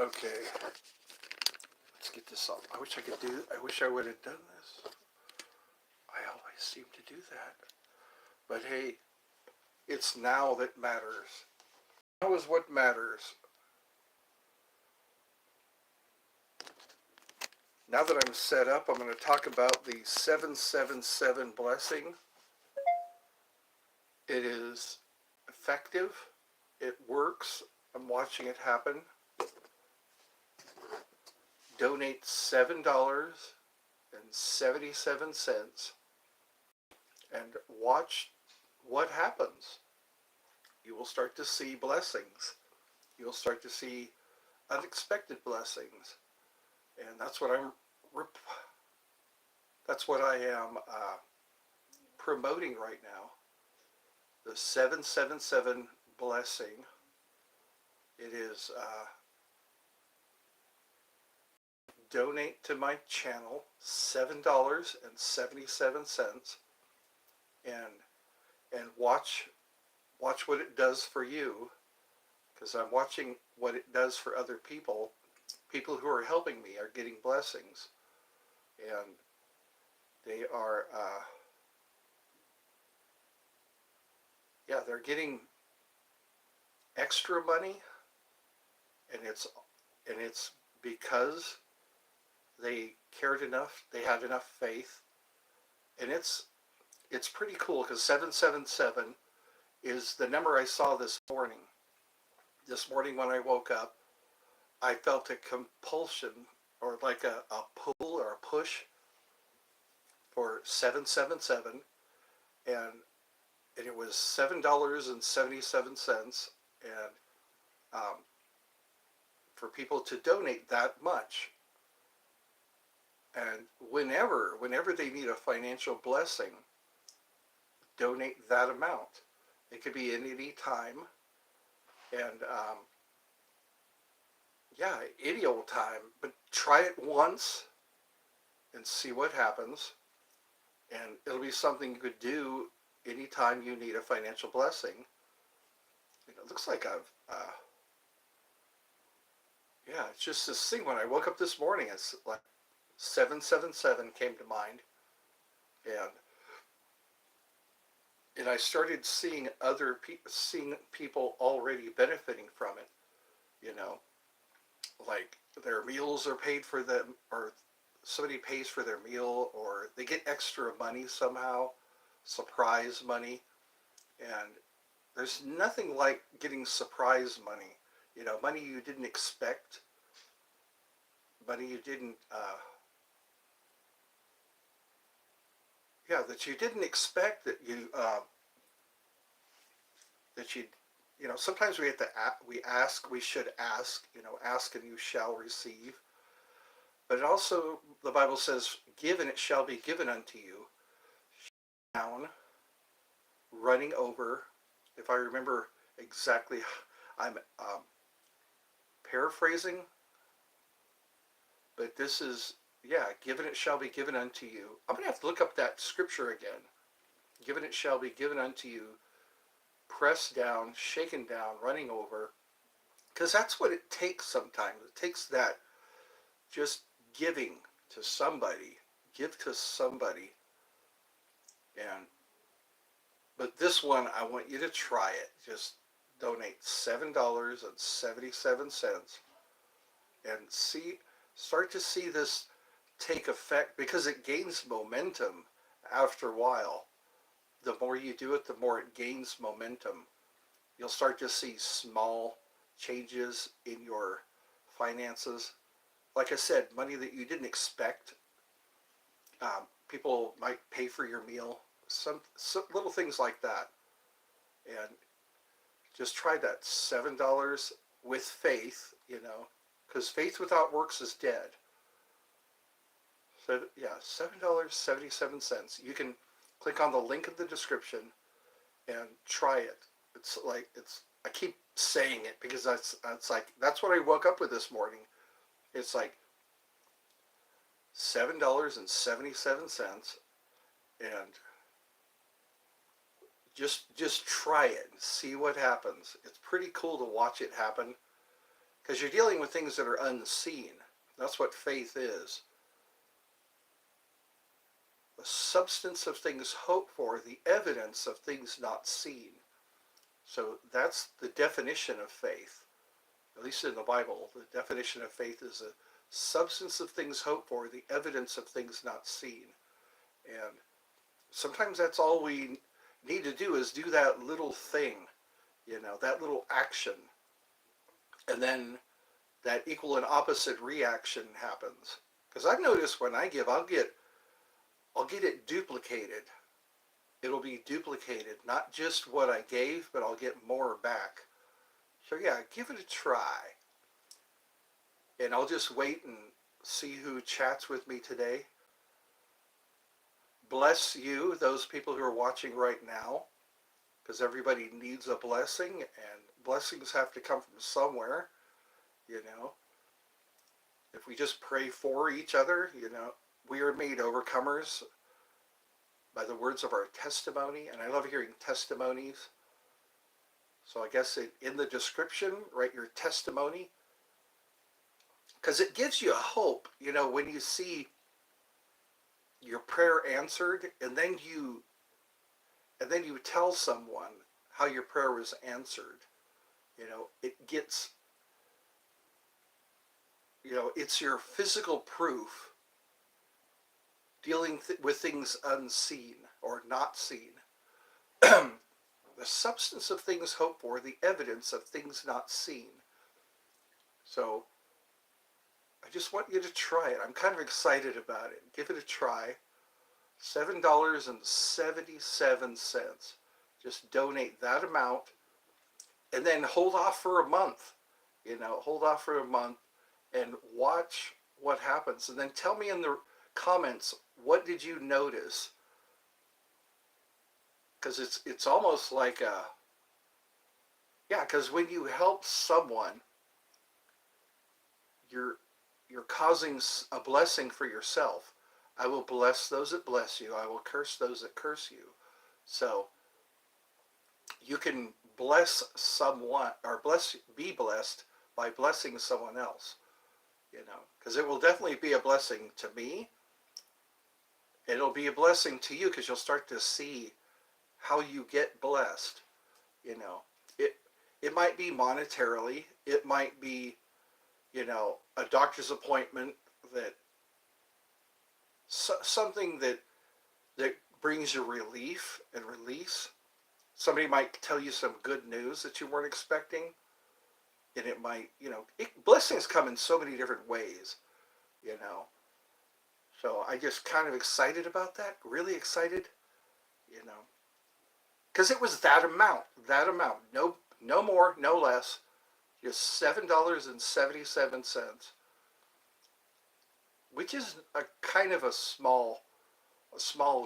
Okay, let's get this up. I wish I would have done this. I always seem to do that. But hey, it's now that matters. Now is what matters. Now that I'm set up, I'm going to talk about the 777 blessing. It is effective. It works. I'm watching it happen. Donate $7.77 and watch what happens. You will start to see blessings. You'll start to see unexpected blessings, and that's what I am promoting right now. The 777 blessing. It is donate to my channel $7.77 and watch what it does for you, because I'm watching what it does for other people. People who are helping me are getting blessings, and they are they're getting extra money, and it's because they cared enough, they had enough faith, and it's pretty cool, because 777 is the number I saw this morning. This morning when I woke up, I felt a compulsion, or like a pull or a push for 777, and it was $7.77, and for people to donate that much. And whenever they need a financial blessing, donate that amount. It could be in any time, and any old time. But try it once and see what happens, and it'll be something you could do anytime you need a financial blessing. It looks like I've it's just this thing. When I woke up this morning, it's like 777 came to mind, and I started seeing people already benefiting from it. Like their meals are paid for them, or somebody pays for their meal, or they get extra money somehow, surprise money. And there's nothing like getting surprise money. Money you didn't expect, money you didn't that you didn't expect, that you sometimes we have to we should ask, ask and you shall receive. But it also, the Bible says, give and it shall be given unto you. Down, running over. If I remember exactly, I'm paraphrasing, but this is, given it shall be given unto you. I'm going to have to look up that scripture again. Given it shall be given unto you, pressed down, shaken down, running over. Because that's what it takes sometimes. It takes that just giving to somebody. Give to somebody. But this one, I want you to try it. Just donate $7.77 and start to see this take effect, because it gains momentum after a while. The more you do it, the more it gains momentum. You'll start to see small changes in your finances. Like I said, money that you didn't expect. People might pay for your meal. Some little things like that. And just try that. $7 with faith, because faith without works is dead. So $7.77. You can click on the link in the description and try it. I keep saying it because that's what I woke up with this morning. It's like $7.77, and just try it and see what happens. It's pretty cool to watch it happen, because you're dealing with things that are unseen. That's what faith is. The substance of things hoped for, the evidence of things not seen. So that's the definition of faith. At least in the Bible, the definition of faith is a substance of things hoped for, the evidence of things not seen. And sometimes that's all we need to do is do that little thing, that little action. And then that equal and opposite reaction happens. Because I've noticed when I give, I'll get it duplicated. It'll be duplicated, not just what I gave, but I'll get more back. So yeah, give it a try. And I'll just wait and see who chats with me today. Bless you, those people who are watching right now, because everybody needs a blessing, and blessings have to come from somewhere, If we just pray for each other, we are made overcomers by the words of our testimony, and I love hearing testimonies. So I guess in the description, write your testimony, because it gives you a hope, when you see your prayer answered, and then you tell someone how your prayer was answered. It gets, it's your physical proof dealing with things unseen or not seen. The substance of things hoped for, the evidence of things not seen. So I just want you to try it. I'm kind of excited about it. Give it a try. $7.77. Just donate that amount, and then hold off for a month. Hold off for a month and watch what happens. And then tell me in the comments, what did you notice? Because it's almost like because when you help someone, you're causing a blessing for yourself. I will bless those that bless you. I will curse those that curse you. So you can bless someone, or be blessed by blessing someone else, because it will definitely be a blessing to me. It'll be a blessing to you because you'll start to see how you get blessed. It might be monetarily. It might be, a doctor's appointment, that something that brings you relief and release. Somebody might tell you some good news that you weren't expecting, and it might, blessings come in so many different ways, So I just kind of excited about that, really excited, because it was that amount, no more, no less, just $7.77, which is a kind of a small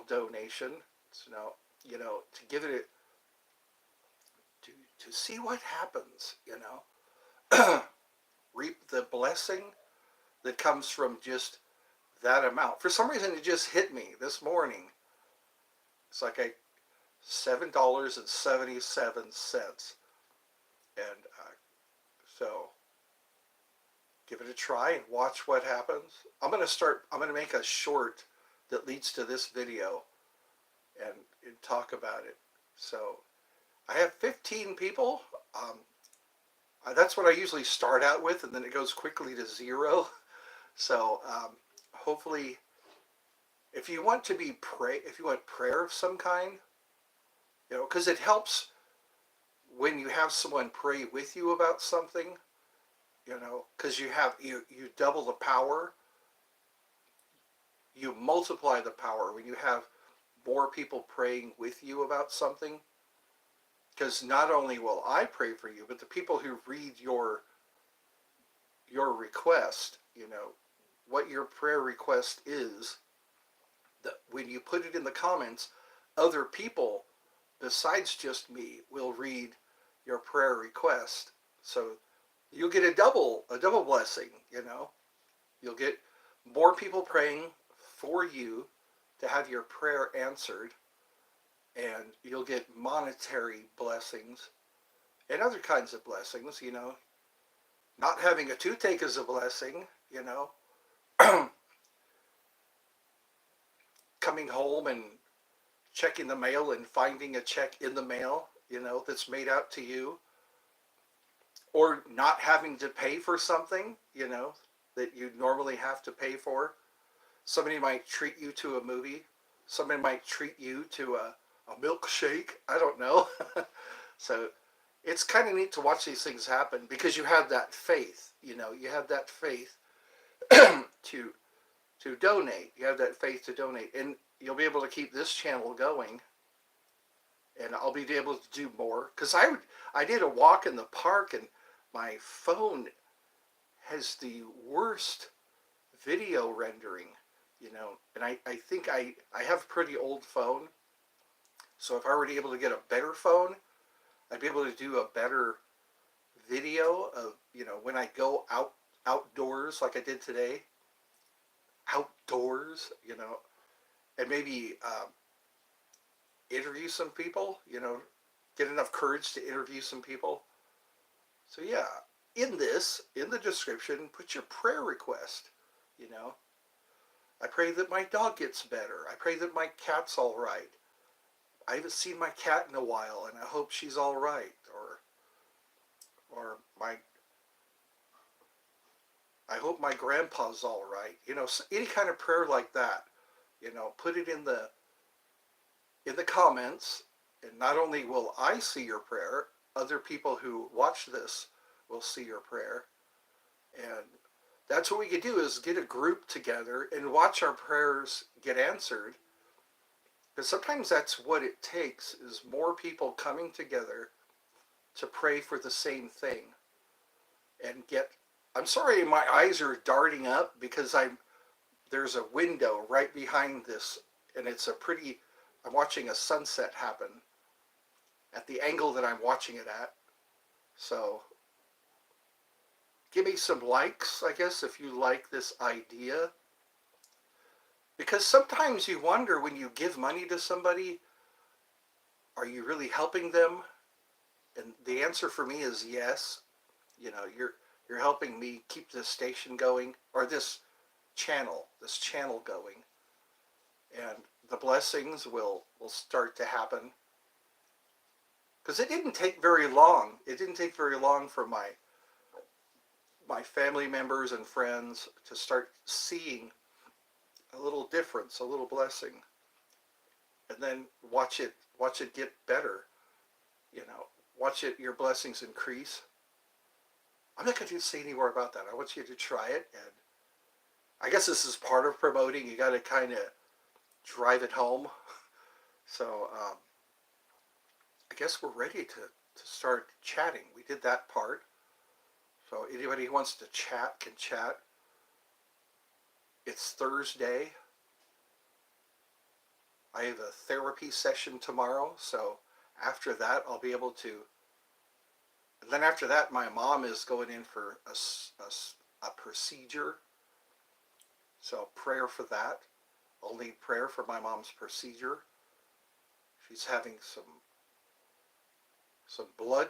donation, to give it to see what happens, reap the blessing that comes from just that amount. For some reason, it just hit me this morning. It's like $7.77, and so give it a try and watch what happens. I'm going to make a short that leads to this video and talk about it. So I have 15 people. That's what I usually start out with, and then it goes quickly to 0. So hopefully, if you want prayer of some kind, because it helps when you have someone pray with you about something, because you double the power, you multiply the power when you have more people praying with you about something. Because not only will I pray for you, but the people who read your request, what your prayer request is, that when you put it in the comments, other people besides just me will read your prayer request. So you'll get a double blessing, You'll get more people praying for you to have your prayer answered, and you'll get monetary blessings and other kinds of blessings, Not having a toothache is a blessing, Coming home and checking the mail and finding a check in the mail, that's made out to you, or not having to pay for something, that you normally have to pay for. Somebody might treat you to a movie. Somebody might treat you to a milkshake. I don't know. So it's kind of neat to watch these things happen because you have that faith. You have that faith to donate. You have that faith to donate, and you'll be able to keep this channel going. And I'll be able to do more because I did a walk in the park and my phone has the worst video rendering, and I think I have a pretty old phone. So if I were able to get a better phone, I'd be able to do a better video of, when I go outdoors like I did today, outdoors, and maybe interview some people, get enough courage to interview some people. So yeah, in the description, put your prayer request, I pray that my dog gets better. I pray that my cat's all right. I haven't seen my cat in a while, and I hope she's all right. Or I hope my grandpa's all right. Any kind of prayer like that. Put it in the comments, and not only will I see your prayer, other people who watch this will see your prayer. And that's what we could do, is get a group together and watch our prayers get answered. Because sometimes that's what it takes, is more people coming together to pray for the same thing. And I'm sorry my eyes are darting up because there's a window right behind this, and I'm watching a sunset happen at the angle that I'm watching it at. So give me some likes, I guess, if you like this idea. Because sometimes you wonder, when you give money to somebody, are you really helping them? And the answer for me is yes. You're helping me keep this station going, or this channel going. And the blessings will start to happen. Because it didn't take very long. It didn't take very long for my family members and friends to start seeing a little difference, a little blessing. And then watch it get better. Watch your blessings increase. I'm not going to say any more about that. I want you to try it. And I guess this is part of promoting. You got to kind of drive it home. So I guess we're ready to start chatting. We did that part. So anybody who wants to chat can chat. It's Thursday. I have a therapy session tomorrow. So after that, I'll be able to. And then after that, my mom is going in for a procedure. So prayer for that. I'll need prayer for my mom's procedure. She's having some blood,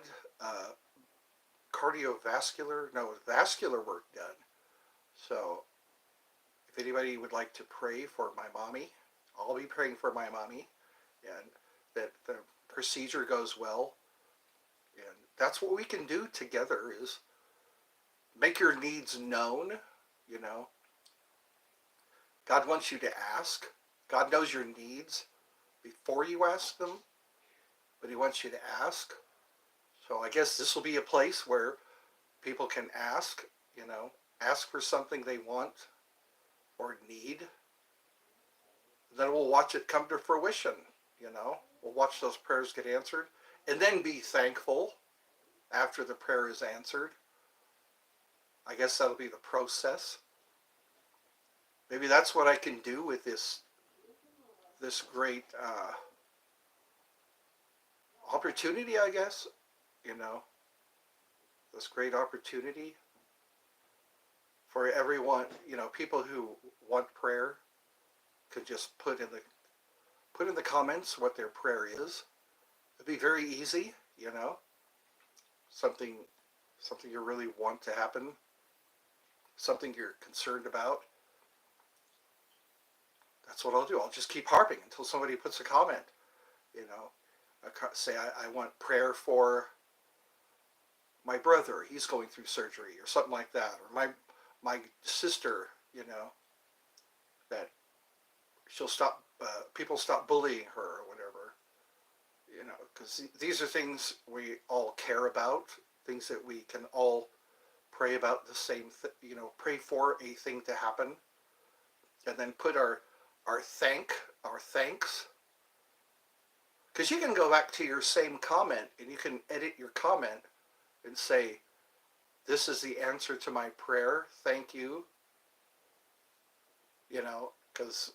vascular work done. So if anybody would like to pray for my mommy, I'll be praying for my mommy, and that the procedure goes well. And that's what we can do together, is make your needs known. God wants you to ask. God knows your needs before you ask them, but he wants you to ask. So I guess this will be a place where people can ask for something they want or need. Then we'll watch it come to fruition. We'll watch those prayers get answered, and then be thankful after the prayer is answered. I guess that'll be the process. Maybe that's what I can do with this great opportunity, I guess. This great opportunity for everyone. People who want prayer could just put in the comments what their prayer is. It'd be very easy. Something something you really want to happen, something you're concerned about, that's what I'll do. I'll just keep harping until somebody puts a comment. You know, say I want prayer for my brother. He's going through surgery or something like that. Or my sister, you know, that she'll stop, people stop bullying her or whatever. You know, because these are things we all care about, things that we can all pray about the same you know, pray for a thing to happen, and then put our thanks, because you can go back to your same comment and you can edit your comment and say, this is the answer to my prayer, thank you. You know, because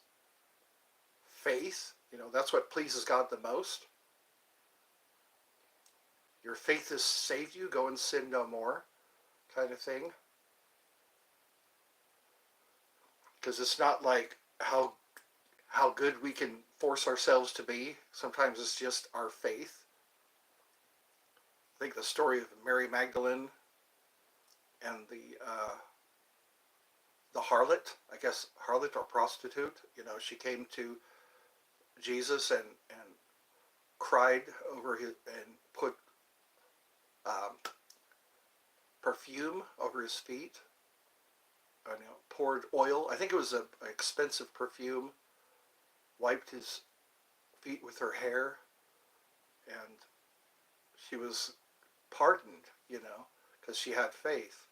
faith, you know, that's what pleases God the most. Your faith has saved you, go and sin no more, kind of thing. Because it's not like how good we can force ourselves to be. Sometimes it's just our faith. I think the story of Mary Magdalene and the harlot, I guess harlot or prostitute, you know, she came to Jesus and cried over his, and put perfume over his feet, you know, poured oil. I think it was an expensive perfume, wiped his feet with her hair, and she was pardoned, you know, because she had faith.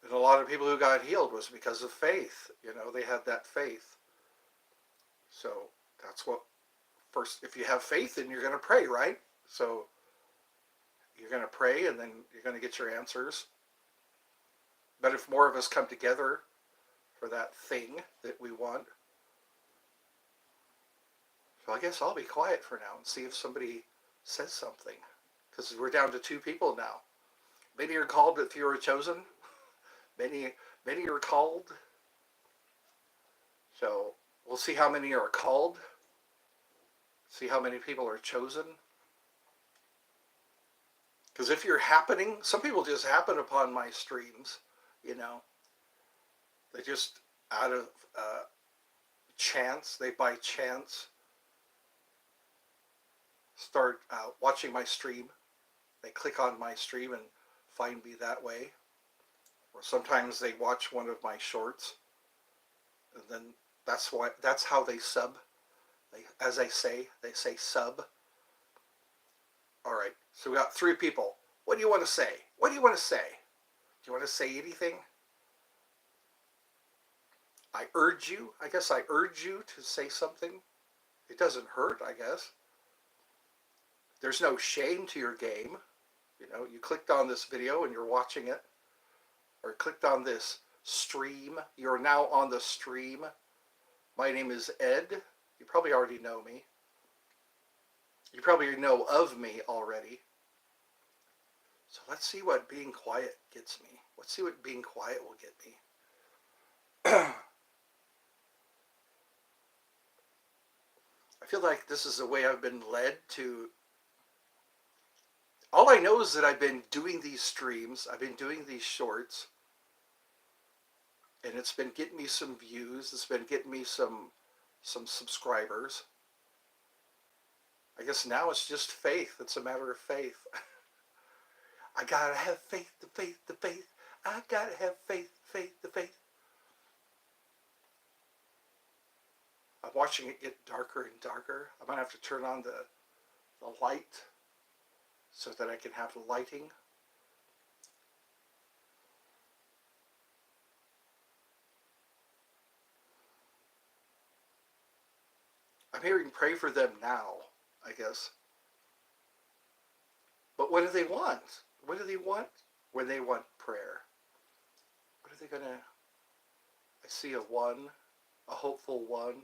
And a lot of people who got healed was because of faith. You know, they had that faith. So that's what, first, if you have faith, then you're going to pray, right? So you're going to pray and then you're going to get your answers. But if more of us come together for that thing that we want, so I guess I'll be quiet for now and see if somebody says something. Because we're down to 2 people now. Many are called, but few are chosen. Many are called. So we'll see how many are called. See how many people are chosen. Because if you're happening, some people just happen upon my streams, you know. They just, out of chance, they by chance start watching my stream. They click on my stream and find me that way. Or sometimes they watch one of my shorts, and then that's how they sub. As they say sub. All right, so we got 3 people. What do you want to say? What do you want to say? Do you want to say anything? I urge you to say something. It doesn't hurt, I guess. There's no shame to your game. You know, you clicked on this video and you're watching it, or clicked on this stream. You're now on the stream. My name is Ed. You probably already know me. You probably know of me already. So let's see what being quiet gets me. Let's see what being quiet will get me. I feel like this is the way I've been led to. All I know is that I've been doing these streams. I've been doing these shorts. And it's been getting me some views. It's been getting me some subscribers. I guess now it's just faith. It's a matter of faith. I gotta have faith, the faith, the faith. I gotta have faith, faith, the faith. I'm watching it get darker and darker. I'm gonna have to turn on the light so that I can have the lighting. I'm hearing pray for them now, I guess. But what do they want? What do they want when they want prayer? What are they gonna... I see a 1, a hopeful 1.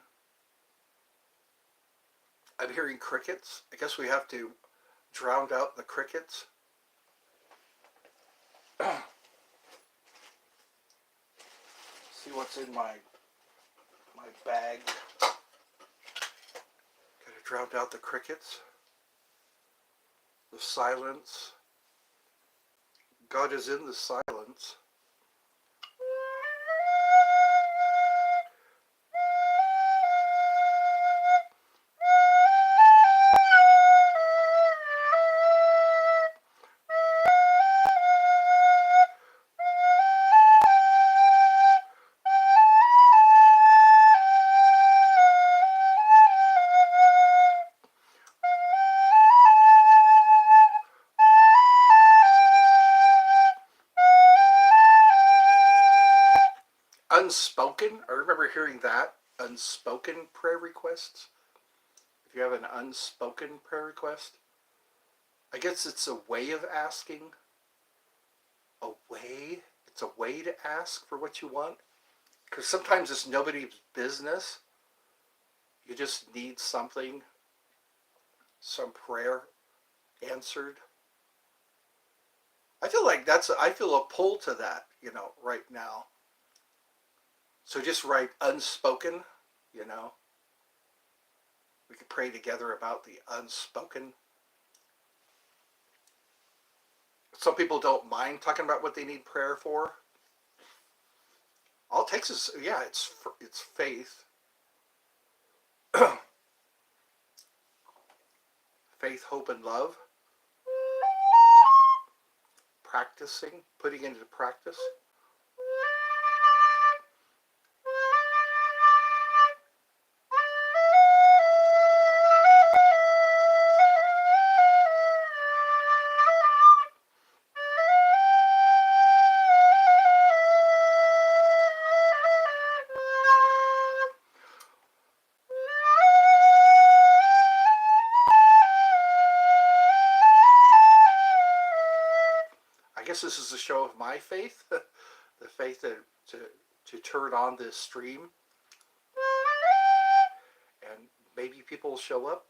I'm hearing crickets. I guess we have to drown out the crickets. See what's in my bag. Gotta drown out the crickets. The silence. God is in the silence. Unspoken. I remember hearing that. Unspoken prayer requests. If you have an unspoken prayer request, I guess it's a way of asking. A way. It's a way to ask for what you want. Because sometimes it's nobody's business. You just need something, some prayer answered. I feel like I feel a pull to that, right now. So just write unspoken, you know. We could pray together about the unspoken. Some people don't mind talking about what they need prayer for. All it takes is, yeah, it's faith. Faith, hope, and love. Practicing, putting into practice. I guess this is a show of my faith, the faith to turn on this stream, and maybe people will show up.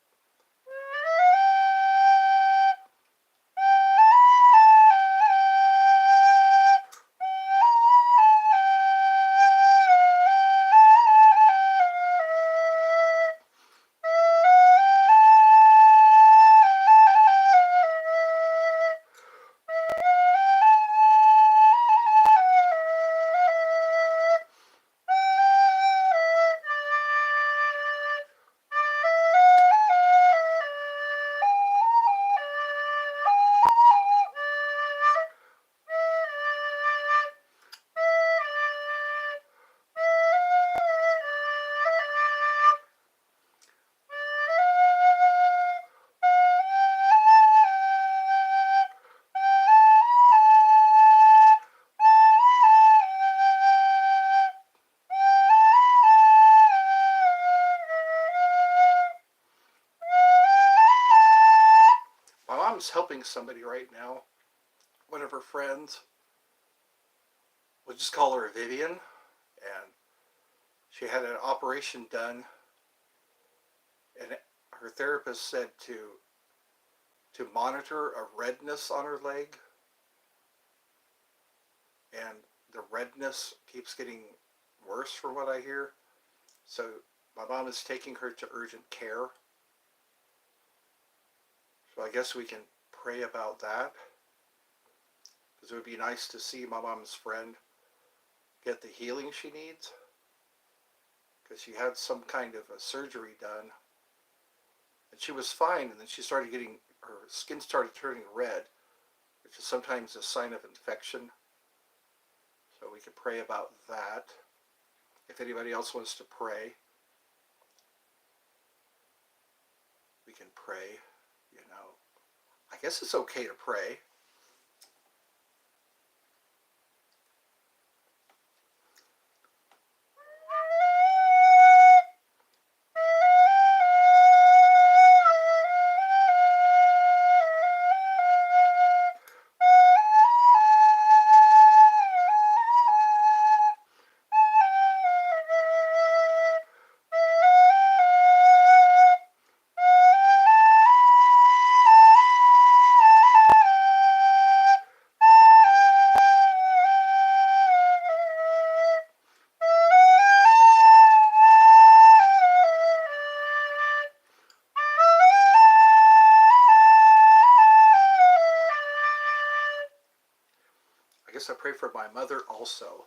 My mom's helping somebody right now. One of her friends, we'll just call her Vivian, and she had an operation done, and her therapist said to monitor a redness on her leg, and the redness keeps getting worse from what I hear. So my mom is taking her to urgent care. So I guess we can pray about that, because it would be nice to see my mom's friend get the healing she needs, because she had some kind of a surgery done, and she was fine, and then her skin started turning red, which is sometimes a sign of infection. So we could pray about that. If anybody else wants to pray, we can pray, I guess it's okay to pray. for my mother also.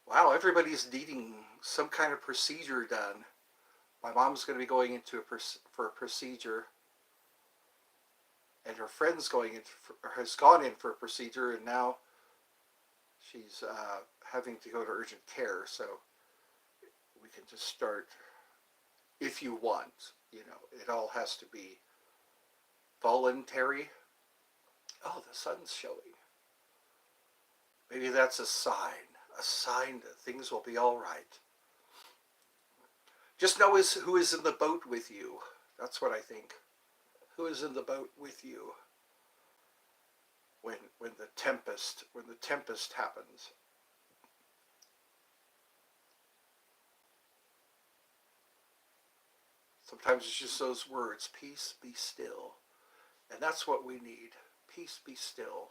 Wow, everybody's needing some kind of procedure done. My mom's going to be going into for a procedure, and her friend's has gone in for a procedure, and now she's having to go to urgent care. So we can just start if you want. You know, it all has to be voluntary. Oh, the sun's showing. Maybe that's a sign that things will be all right. Just know who is in the boat with you. That's what I think. Who is in the boat with you when the tempest happens? Sometimes it's just those words, peace, be still. And that's what we need. Peace, be still.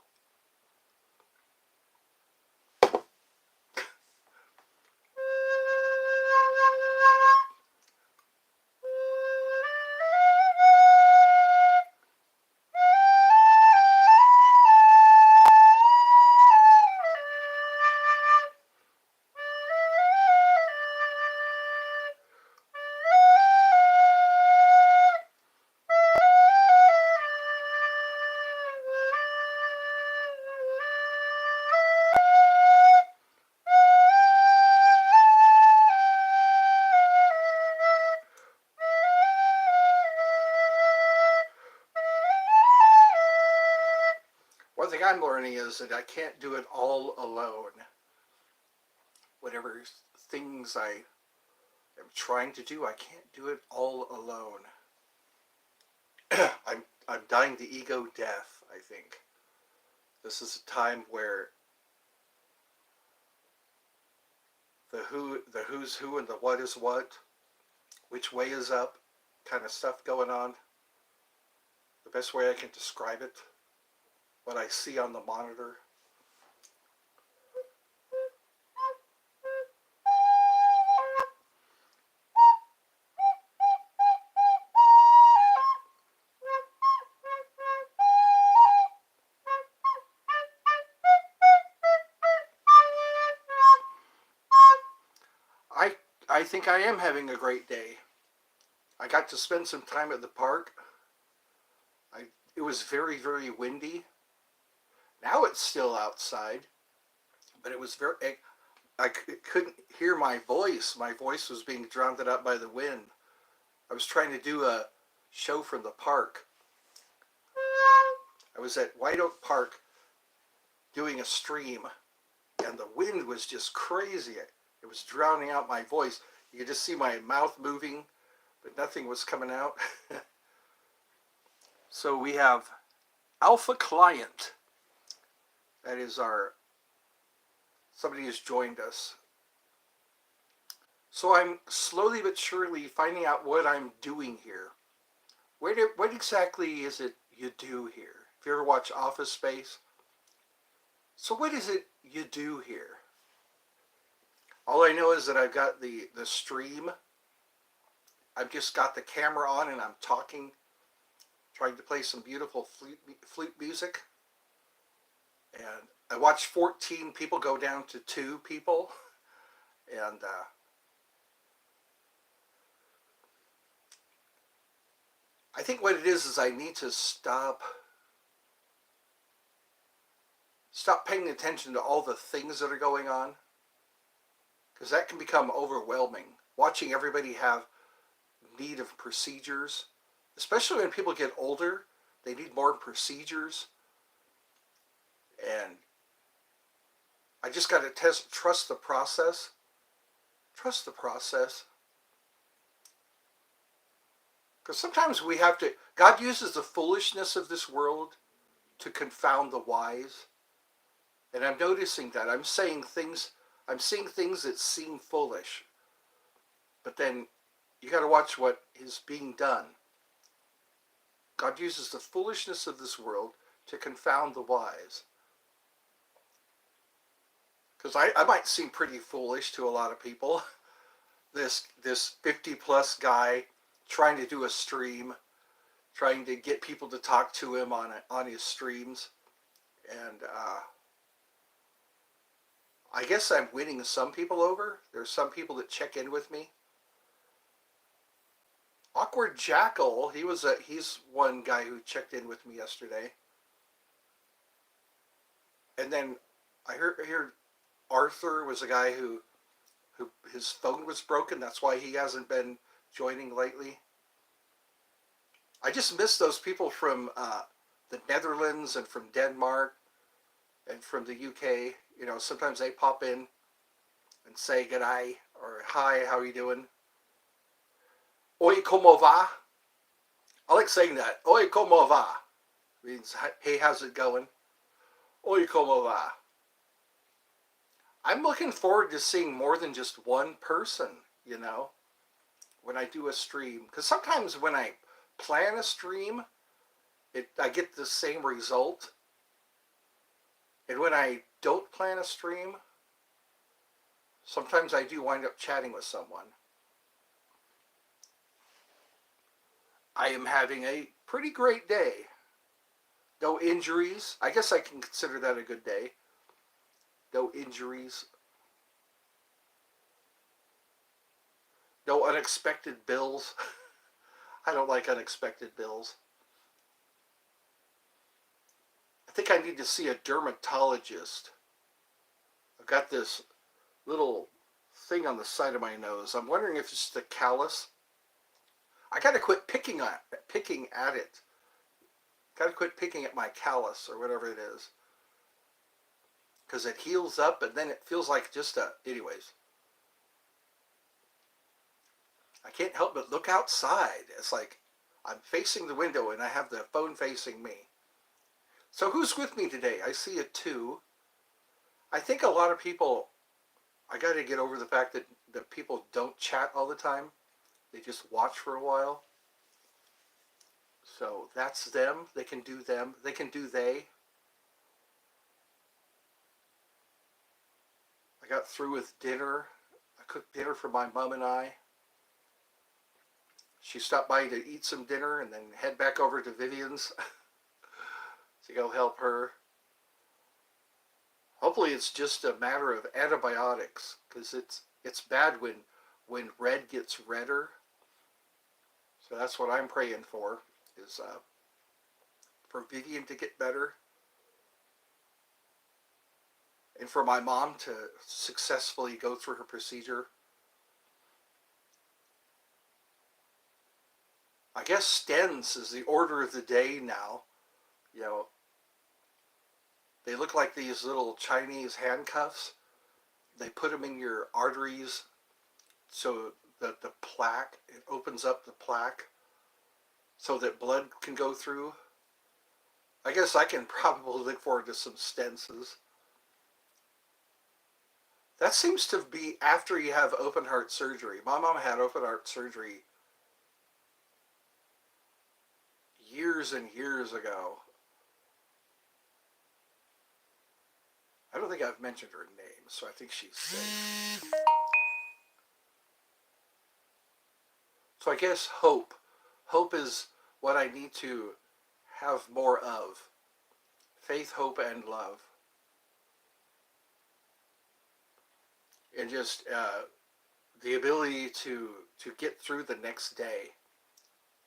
One thing I'm learning is that I can't do it all alone. Whatever things I am trying to do, I can't do it all alone. I'm dying the ego death, I think. This is a time where the who's who and the what is what, which way is up kind of stuff going on. The best way I can describe it, what I see on the monitor. I think I am having a great day. I got to spend some time at the park. It was very, very windy. Now it's still outside, but it was I couldn't hear my voice. My voice was being drowned out by the wind. I was trying to do a show from the park. I was at White Oak Park doing a stream, and the wind was just crazy. It was drowning out my voice. You could just see my mouth moving, but nothing was coming out. So we have Alpha Client. That is somebody has joined us. So I'm slowly but surely finding out what I'm doing here. What exactly is it you do here? If you ever watch Office Space. So what is it you do here? All I know is that I've got the stream. I've just got the camera on and I'm talking, trying to play some beautiful flute music. And I watched 14 people go down to 2 people. And I think what it is I need to stop paying attention to all the things that are going on, because that can become overwhelming. Watching everybody have need of procedures, especially when people get older, they need more procedures. And I just got to trust the process. Trust the process. Because sometimes we have to, God uses the foolishness of this world to confound the wise. And I'm noticing that. I'm seeing things that seem foolish. But then you got to watch what is being done. God uses the foolishness of this world to confound the wise. Because I might seem pretty foolish to a lot of people. This 50-plus guy trying to do a stream, trying to get people to talk to him on his streams. And I guess I'm winning some people over. There's some people that check in with me. Awkward Jackal, he's one guy who checked in with me yesterday. And then I heard Arthur was a guy who his phone was broken. That's why he hasn't been joining lately. I just miss those people from the Netherlands and from Denmark and from the UK. You know, sometimes they pop in and say g'day or hi, how are you doing? Oi, como va? I like saying that. Oi, como va? Means, hey, how's it going? Oi, como va? I'm looking forward to seeing more than just one person, you know, when I do a stream. Because sometimes when I plan a stream, I get the same result. And when I don't plan a stream, sometimes I do wind up chatting with someone. I am having a pretty great day. No injuries. I guess I can consider that a good day. No injuries. No unexpected bills. I don't like unexpected bills. I think I need to see a dermatologist. I've got this little thing on the side of my nose. I'm wondering if it's just a callus. I gotta quit picking at it. Gotta quit picking at my callus or whatever it is. Because it heals up and then it feels like just anyways. I can't help but look outside. It's like I'm facing the window and I have the phone facing me. So who's with me today? I see a 2. I think a lot of people, I got to get over the fact that people don't chat all the time. They just watch for a while. So that's them. They can do them. They can do they. I got through with dinner. I cooked dinner for my mom and I. She stopped by to eat some dinner and then head back over to Vivian's to go help her. Hopefully it's just a matter of antibiotics, because it's bad when red gets redder. So that's what I'm praying for, is for Vivian to get better and for my mom to successfully go through her procedure. I guess stents is the order of the day now. You know, they look like these little Chinese handcuffs. They put them in your arteries so that the plaque, it opens up the plaque so that blood can go through. I guess I can probably look forward to some stents. That seems to be after you have open heart surgery. My mom had open heart surgery years and years ago. I don't think I've mentioned her name, so I think she's safe. So I guess hope. Hope is what I need to have more of. Faith, hope, and love. And just the ability to get through the next day.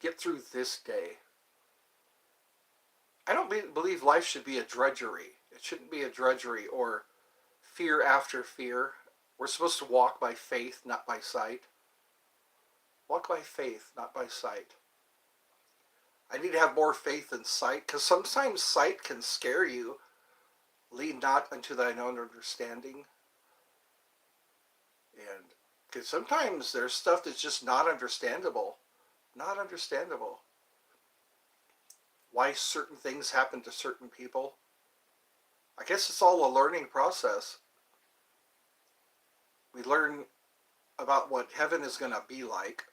Get through this day. I don't believe life should be a drudgery. It shouldn't be a drudgery or fear after fear. We're supposed to walk by faith, not by sight. Walk by faith, not by sight. I need to have more faith than sight, because sometimes sight can scare you. Lean not unto thine own understanding. And because sometimes there's stuff that's just not understandable. Not understandable. Why certain things happen to certain people. I guess it's all a learning process. We learn about what heaven is going to be like.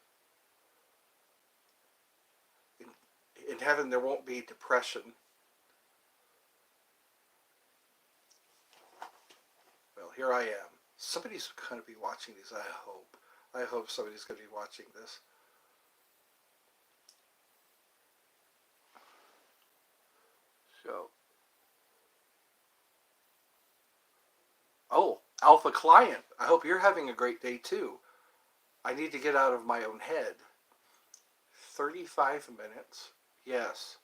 In heaven there won't be depression. Well, here I am. Somebody's going to be watching these, I hope. I hope somebody's going to be watching this. So, Alpha Client, I hope you're having a great day too. I need to get out of my own head. 35 minutes. Yes.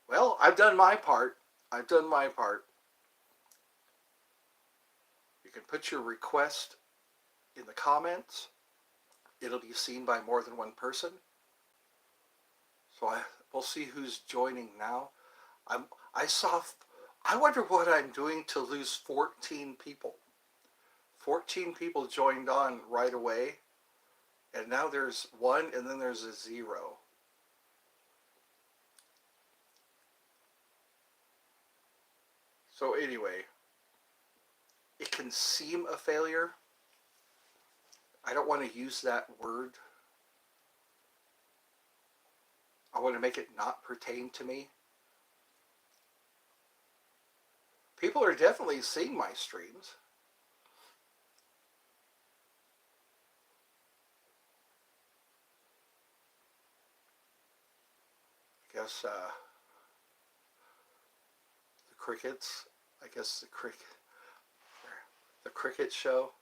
Well, I've done my part. I've done my part. You can put your request in the comments. It'll be seen by more than one person. So we'll see who's joining now. I saw. I wonder what I'm doing to lose 14 people. 14 people joined on right away, and now there's one, and then there's a 0. So anyway, it can seem a failure. I don't want to use that word. I want to make it not pertain to me. People are definitely seeing my streams. I guess the crickets. I guess the cricket show.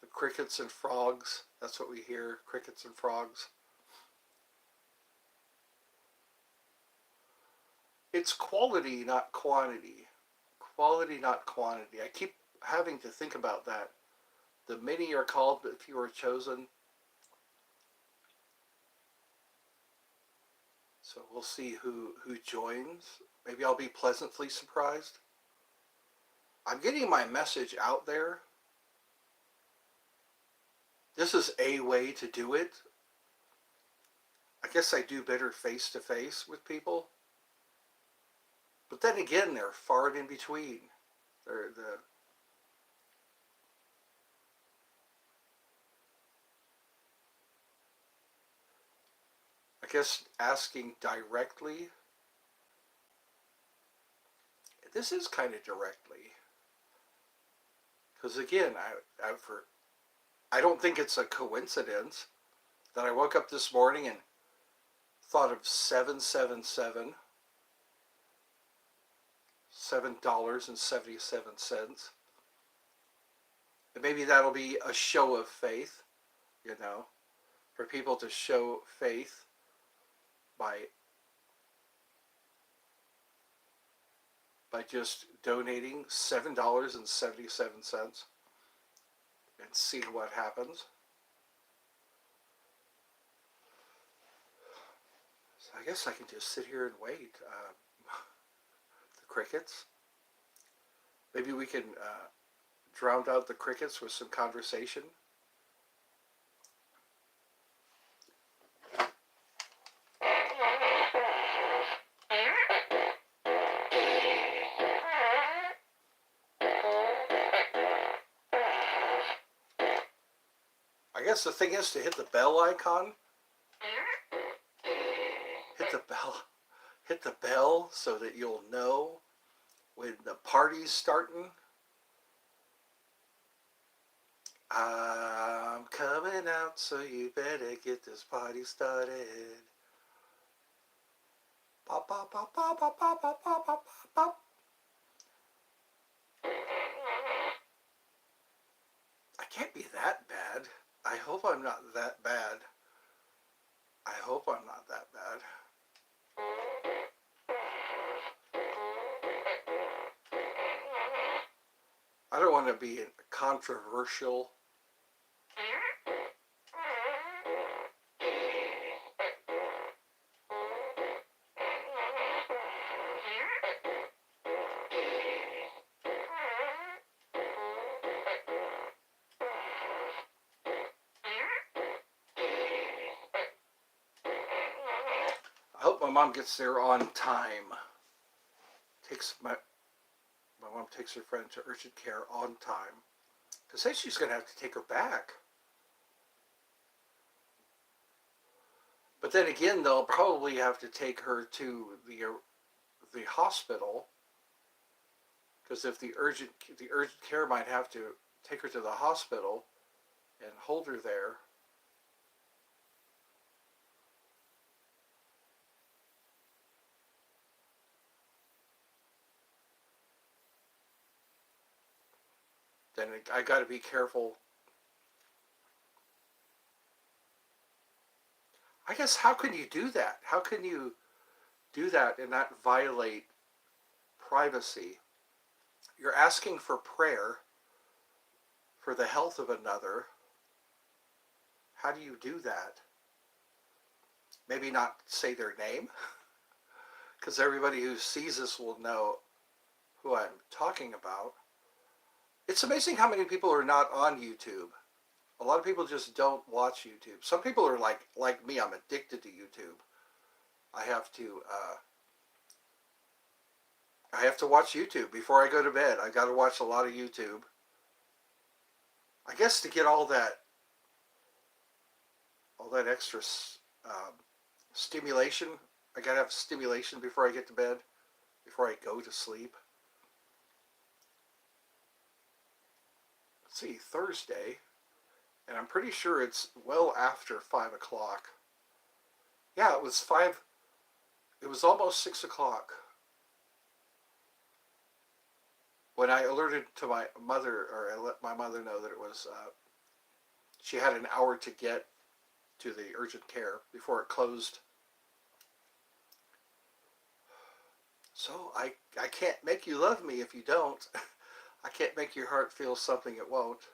The crickets and frogs. That's what we hear. Crickets and frogs. It's quality, not quantity. Quality, not quantity. I keep having to think about that. The many are called, but few are chosen. So we'll see who joins. Maybe I'll be pleasantly surprised. I'm getting my message out there. This is a way to do it. I guess I do better face to face with people. But then again, they're far and in between. I guess asking directly. This is kind of directly. Because again, I don't think it's a coincidence that I woke up this morning and thought of 777, $7.77. And maybe that'll be a show of faith, for people to show faith by just donating $7.77 and see what happens. So I guess I can just sit here and wait. The crickets. Maybe we can drown out the crickets with some conversation. I guess the thing is to hit the bell icon. Hit the bell so that you'll know when the party's starting. I'm coming out, so you better get this party started. Pop, pop, pop, pop, pop, pop, pop, pop, pop, pop. I can't be that bad. I hope I'm not that bad. I hope I'm not that bad. I don't want to be controversial. I hope my mom gets there on time. My mom takes her friend to urgent care on time. Because then she's going to have to take her back. But then again, they'll probably have to take her to the hospital. Because if the urgent care might have to take her to the hospital and hold her there. then I got to be careful. I guess, how can you do that? How can you do that and not violate privacy? You're asking for prayer for the health of another. How do you do that? Maybe not say their name, because everybody who sees this will know who I'm talking about. It's amazing how many people are not on YouTube. A lot of people just don't watch YouTube. Some people are like me. I'm addicted to YouTube. I have to watch YouTube before I go to bed. I got to watch a lot of YouTube. I guess to get all that extra stimulation. I got to have stimulation before I get to bed, before I go to sleep. Let's see, Thursday, and I'm pretty sure it's well after 5 o'clock. Yeah, it was 5. It was almost 6 o'clock when I alerted to my mother, or I let my mother know that it was, she had an hour to get to the urgent care before it closed. So I can't make you love me if you don't. I can't make your heart feel something it won't.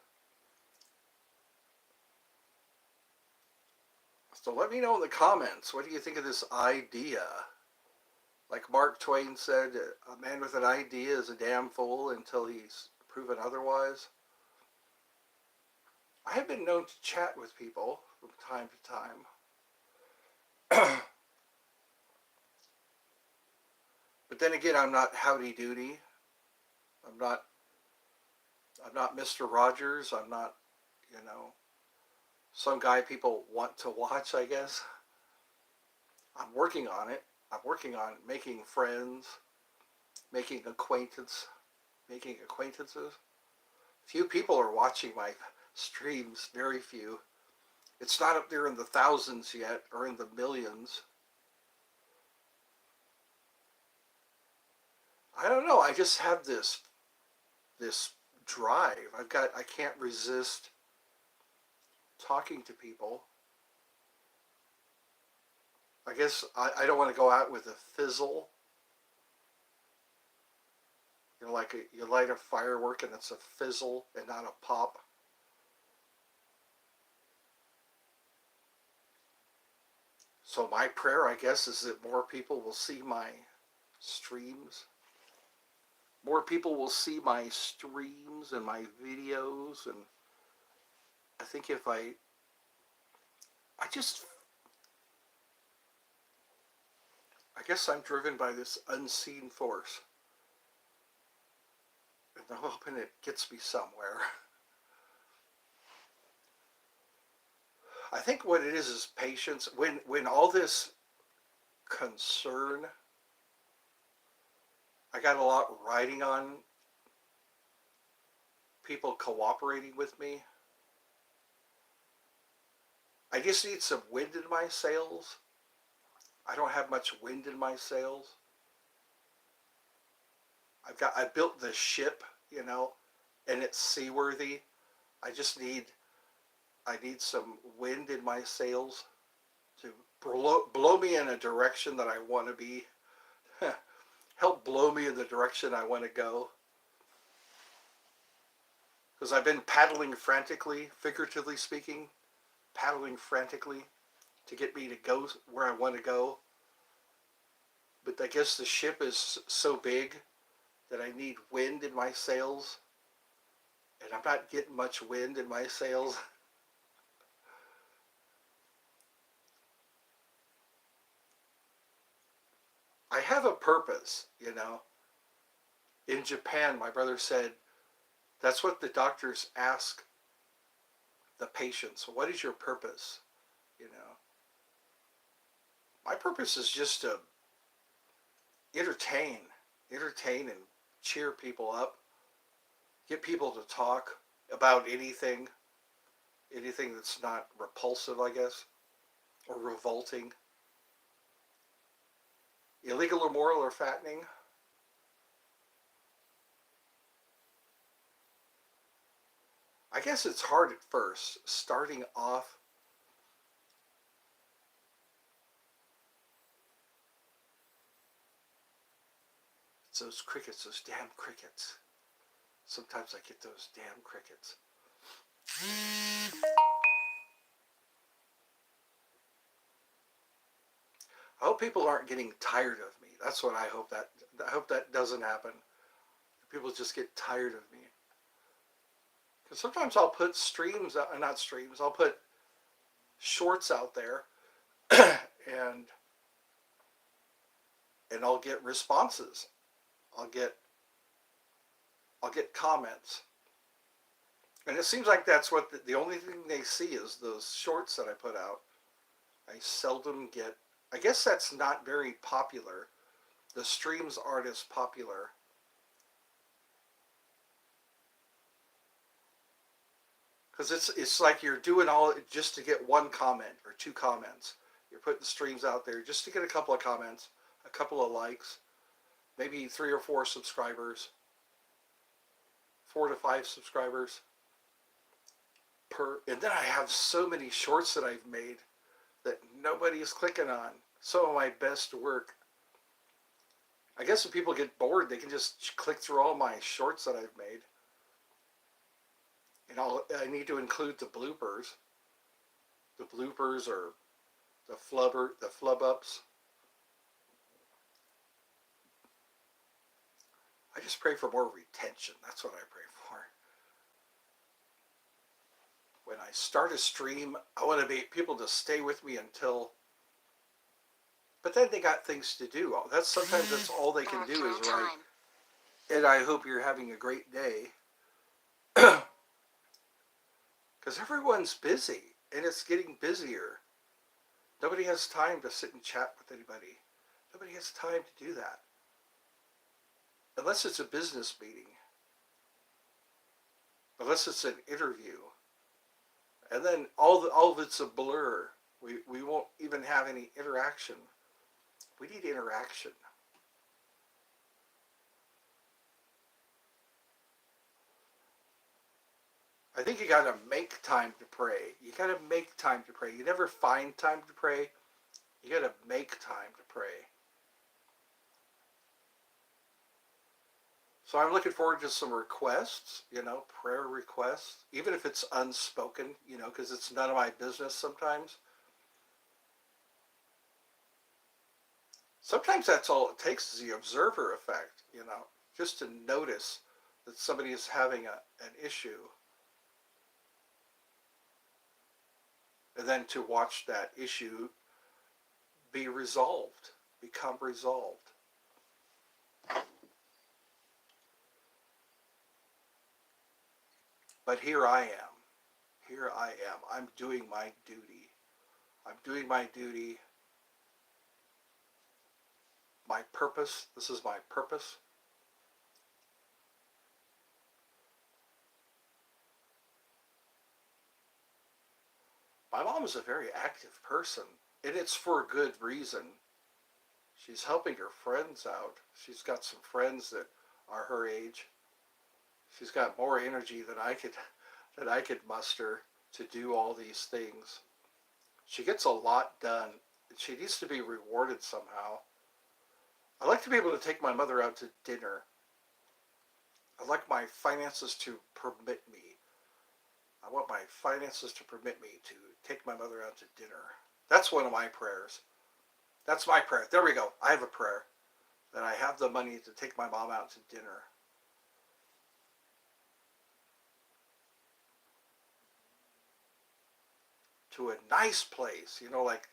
So let me know in the comments, what do you think of this idea? Like Mark Twain said, a man with an idea is a damn fool until he's proven otherwise. I have been known to chat with people from time to time. But then again, I'm not howdy-doody. I'm not Mr. Rogers. I'm not, some guy people want to watch, I guess. I'm working on it. I'm working on making friends, making acquaintances. Few people are watching my streams, very few. It's not up there in the thousands yet, or in the millions. I don't know. I just have this drive. I can't resist talking to people. I guess I don't want to go out with a fizzle. Like you light a firework and it's a fizzle and not a pop. So my prayer, I guess, is that more people will see my streams. More people will see my streams and my videos, and I think if I guess I'm driven by this unseen force, and I'm hoping it gets me somewhere. I think what it is patience. When all this concern, I got a lot riding on people cooperating with me. I just need some wind in my sails. I don't have much wind in my sails. I built this ship, and it's seaworthy. I need some wind in my sails to blow me in a direction that I want to be. Help blow me in the direction I want to go. Because I've been paddling frantically, figuratively speaking, paddling frantically to get me to go where I want to go. But I guess the ship is so big that I need wind in my sails. And I'm not getting much wind in my sails. I have a purpose, In Japan, my brother said, that's what the doctors ask the patients. What is your purpose? My purpose is just to entertain and cheer people up, get people to talk about anything that's not repulsive, I guess, or revolting, illegal, immoral, or fattening. I guess it's hard at first, starting off. It's those crickets, those damn crickets. Sometimes I get those damn crickets. I hope people aren't getting tired of me. That's what I hope. I hope that doesn't happen. People just get tired of me. Because sometimes I'll put streams, not streams. I'll put shorts out there, and I'll get responses. I'll get I'll get comments, and it seems like that's what the only thing they see is those shorts that I put out. I seldom get. I guess that's not very popular. The streams aren't as popular. Because it's like you're doing all just to get one comment or two comments. You're putting streams out there just to get a couple of comments, a couple of likes, maybe 3 or 4 subscribers, 4 to 5 subscribers per. And then I have so many shorts that I've made that nobody is clicking on. Some of my best work. I guess if people get bored, they can just click through all my shorts that I've made. And I need to include the bloopers. The bloopers or the flub ups. I just pray for more retention. That's what I pray for. When I start a stream, I want to be people to stay with me until. But then they got things to do. Sometimes that's all they can do is write. And I hope you're having a great day. Because everyone's busy, and it's getting busier. Nobody has time to sit and chat with anybody. Nobody has time to do that. Unless it's a business meeting. Unless it's an interview. And then all of it's a blur. We won't even have any interaction. We need interaction. I think you got to make time to pray. You got to make time to pray. You never find time to pray. You got to make time to pray. So I'm looking forward to some requests, prayer requests, even if it's unspoken, because it's none of my business sometimes. Sometimes that's all it takes is the observer effect, just to notice that somebody is having an issue. And then to watch that issue be resolved, become resolved. But here I am. Here I am. I'm doing my duty. I'm doing my duty. My purpose. This is my purpose. My mom is a very active person, and it's for a good reason. She's helping her friends out. She's got some friends that are her age. She's got more energy than I could muster to do all these things. She gets a lot done. She needs to be rewarded somehow. I'd like to be able to take my mother out to dinner. I'd like my finances to permit me. I want my finances to permit me to take my mother out to dinner. That's one of my prayers. That's my prayer. There we go. I have a prayer. That I have the money to take my mom out to dinner. To a nice place, like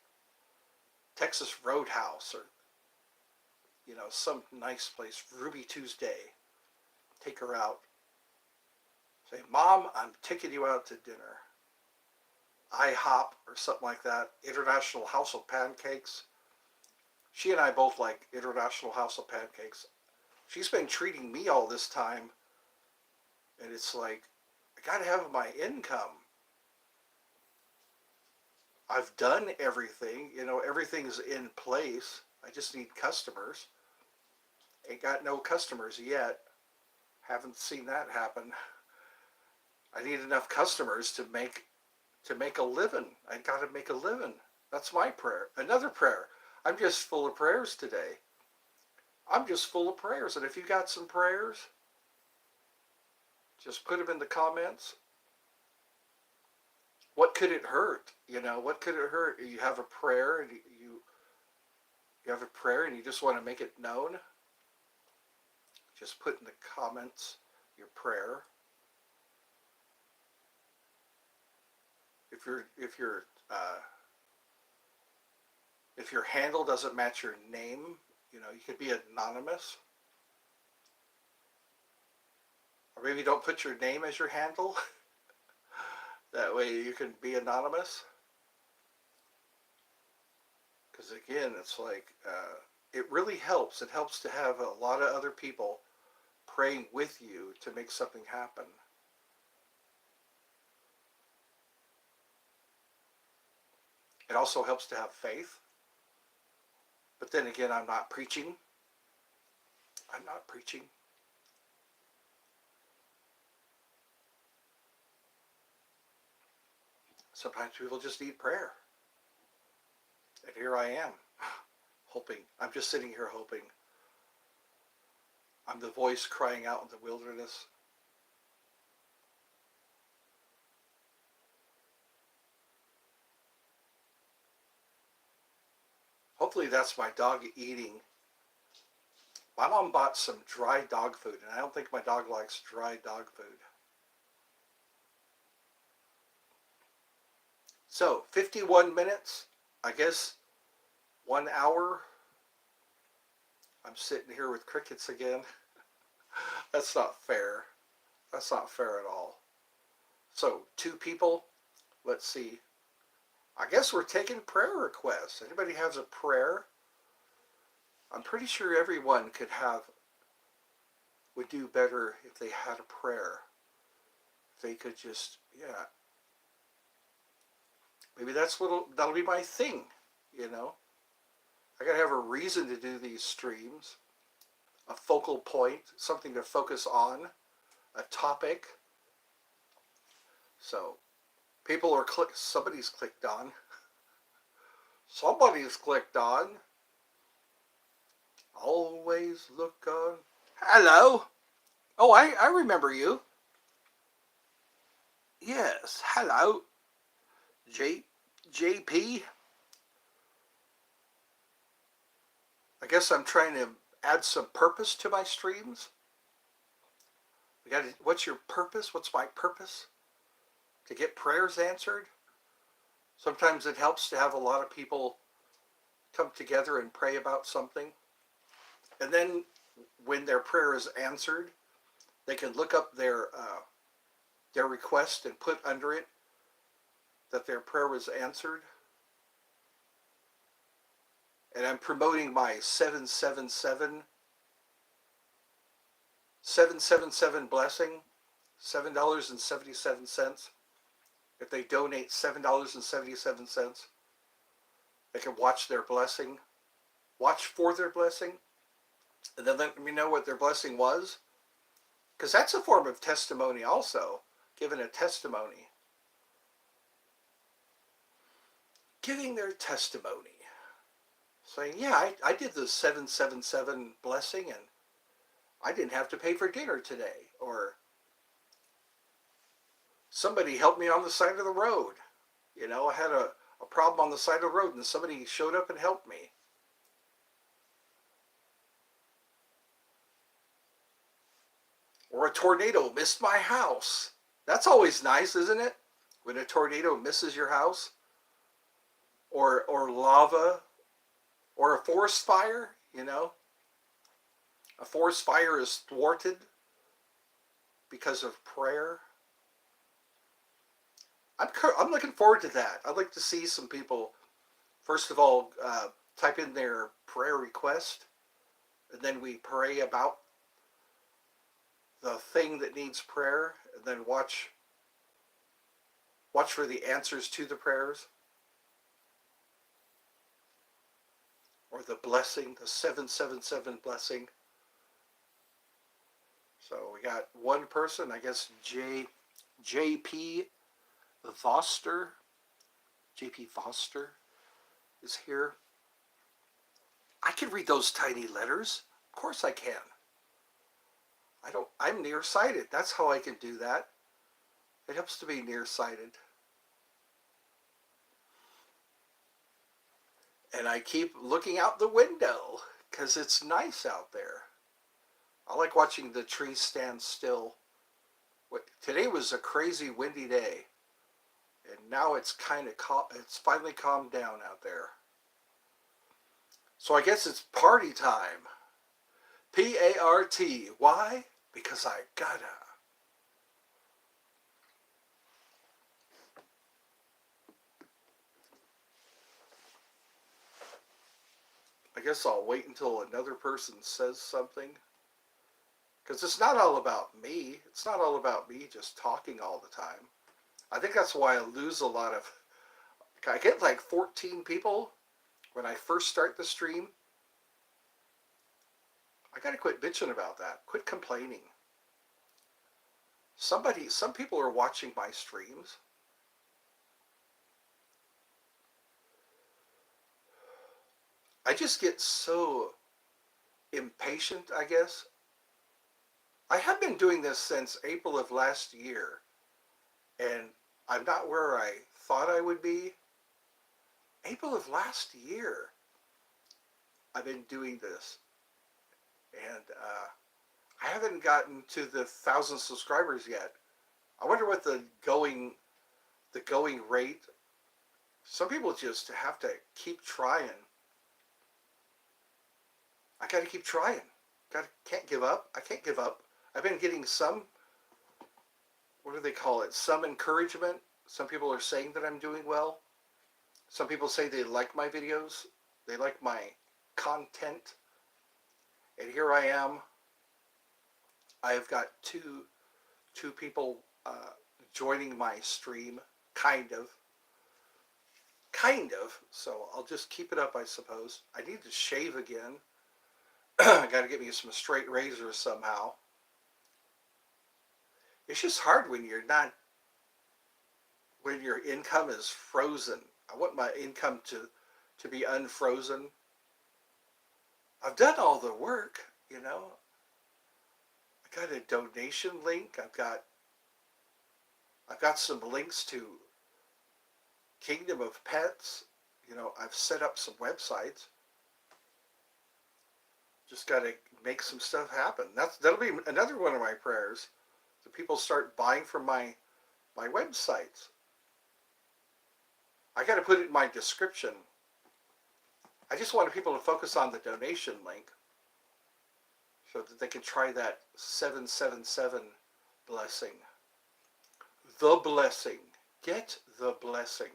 Texas Roadhouse or, some nice place, Ruby Tuesday. Take her out. Say, Mom, I'm taking you out to dinner. IHOP or something like that. International House of Pancakes. She and I both like International House of Pancakes. She's been treating me all this time. And it's like, I got to have my income. I've done everything. Everything's in place. I just need customers. Ain't got no customers yet. Haven't seen that happen. I need enough customers to make a living. I got to make a living. That's my prayer. Another prayer. I'm just full of prayers today. I'm just full of prayers. And if you got some prayers, just put them in the comments. What could it hurt? What could it hurt? You have a prayer and you have a prayer and you just want to make it known. Just put in the comments your prayer. If your handle doesn't match your name, you could be anonymous. Or maybe don't put your name as your handle. That way you can be anonymous. Because again, it's like, it really helps. It helps to have a lot of other people praying with you to make something happen. It also helps to have faith. But then again, I'm not preaching. I'm not preaching. Sometimes people just need prayer. And here I am, hoping. I'm just sitting here hoping. I'm the voice crying out in the wilderness. Hopefully that's my dog eating. My mom bought some dry dog food, and I don't think my dog likes dry dog food. So, 51 minutes, I guess 1 hour. I'm sitting here with crickets again. That's not fair. That's not fair at all. So, 2 people, let's see. I guess we're taking prayer requests. Anybody has a prayer? I'm pretty sure everyone would do better if they had a prayer. If they could just, maybe that'll be my thing, I gotta have a reason to do these streams, a focal point, something to focus on, a topic. So, somebody's clicked on. Somebody's clicked on. Always look on. Hello. Oh, I remember you. Yes, hello. JP. I guess I'm trying to add some purpose to my streams. What's your purpose? What's my purpose? To get prayers answered. Sometimes it helps to have a lot of people come together and pray about something. And then when their prayer is answered, they can look up their request and put under it that their prayer was answered. And I'm promoting my 777 blessing, $7.77. If they donate $7.77, they can watch their blessing, watch for their blessing, and then let me know what their blessing was. Because that's a form of testimony also, giving a testimony. Giving their testimony. Saying, yeah, I did the 777 blessing and I didn't have to pay for dinner today. Or somebody helped me on the side of the road. I had a problem on the side of the road and somebody showed up and helped me. Or a tornado missed my house. That's always nice, isn't it? When a tornado misses your house. Or lava. Or a forest fire, A forest fire is thwarted because of prayer. I'm looking forward to that. I'd like to see some people, first of all, type in their prayer request, and then we pray about the thing that needs prayer, and then watch for the answers to the prayers. Or the blessing, the 777 blessing. So we got one person, I guess JP Foster. JP Foster is here. I can read those tiny letters. Of course I can. I'm nearsighted. That's how I can do that. It helps to be nearsighted. And I keep looking out the window because it's nice out there. I like watching the trees stand still. Today was a crazy windy day, and now it's it's finally calmed down out there. So I guess it's party time. P-A-R-T. Why? Because I gotta. I guess I'll wait until another person says something. Because it's not all about me. It's not all about me just talking all the time. I think that's why I lose a lot of... I get like 14 people when I first start the stream. I gotta quit bitching about that. Quit complaining. Some people are watching my streams. I just get so impatient, I guess. I have been doing this since April of last year, and I'm not where I thought I would be. April of last year, I've been doing this, and I haven't gotten to the 1,000 subscribers yet. I wonder what the going rate. Some people just have to keep trying. I got to keep trying. Can't give up. I can't give up. I've been getting some, what do they call it? Some encouragement. Some people are saying that I'm doing well. Some people say they like my videos. They like my content. And here I am. I've got two people joining my stream, kind of. So I'll just keep it up, I suppose. I need to shave again. I got to get me some straight razors somehow. It's just hard when your income is frozen. I want my income to be unfrozen. I've done all the work, you know. I got a donation link. I've got some links to Kingdom of Pets. You know, I've set up some websites. Just got to make some stuff happen. That'll be another one of my prayers. The people start buying from my websites. I got to put it in my description. I just wanted people to focus on the donation link so that they can try that 777 blessing. The blessing. Get the blessing.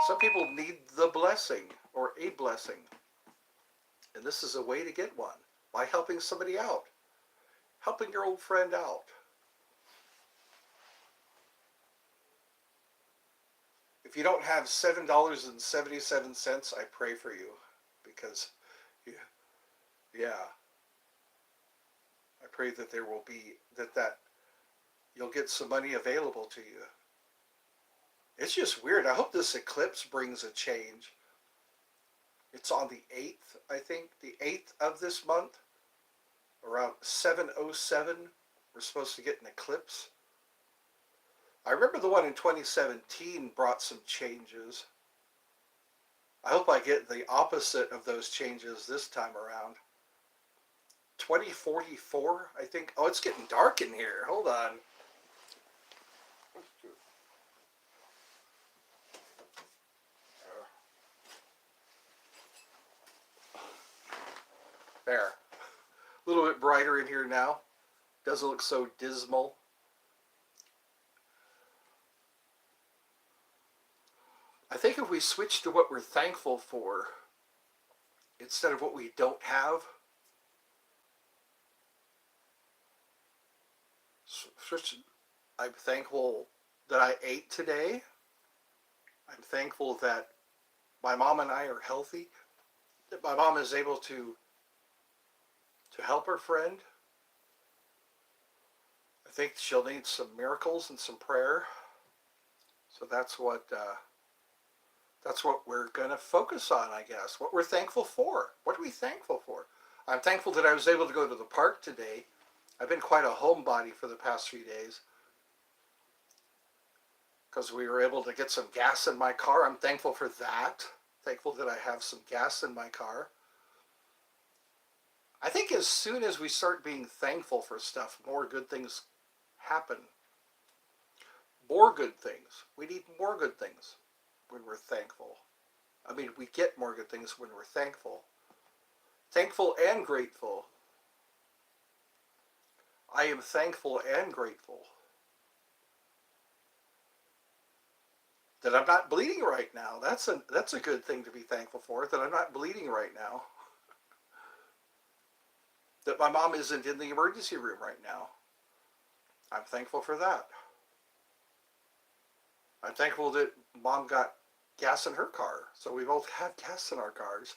Some people need the blessing or a blessing. And this is a way to get one by helping somebody out. Helping your old friend out. If you don't have $7.77, I pray for you, because, yeah, I pray that there will be, that you'll get some money available to you. It's just weird. I hope this eclipse brings a change. It's on the 8th, I think, the 8th of this month, around 7:07. We're supposed to get an eclipse. I remember the one in 2017 brought some changes. I hope I get the opposite of those changes this time around. 2044, I think. Oh, it's getting dark in here. Hold on. There. A little bit brighter in here now. Doesn't look so dismal. I think if we switch to what we're thankful for instead of what we don't have, I'm thankful that I ate today. I'm thankful that my mom and I are healthy, that my mom is able to help her friend. I think she'll need some miracles and some prayer. So that's what we're going to focus on, I guess. What we're thankful for. What are we thankful for? I'm thankful that I was able to go to the park today. I've been quite a homebody for the past 3 days because we were able to get some gas in my car. I'm thankful for that. Thankful that I have some gas in my car. I think as soon as we start being thankful for stuff, more good things happen. More good things. We need more good things when we're thankful. I mean, we get more good things when we're thankful. Thankful and grateful. I am thankful and grateful that I'm not bleeding right now. That's a good thing to be thankful for, that I'm not bleeding right now. That my mom isn't in the emergency room right now. I'm thankful for that. I'm thankful that mom got gas in her car, so we both have gas in our cars.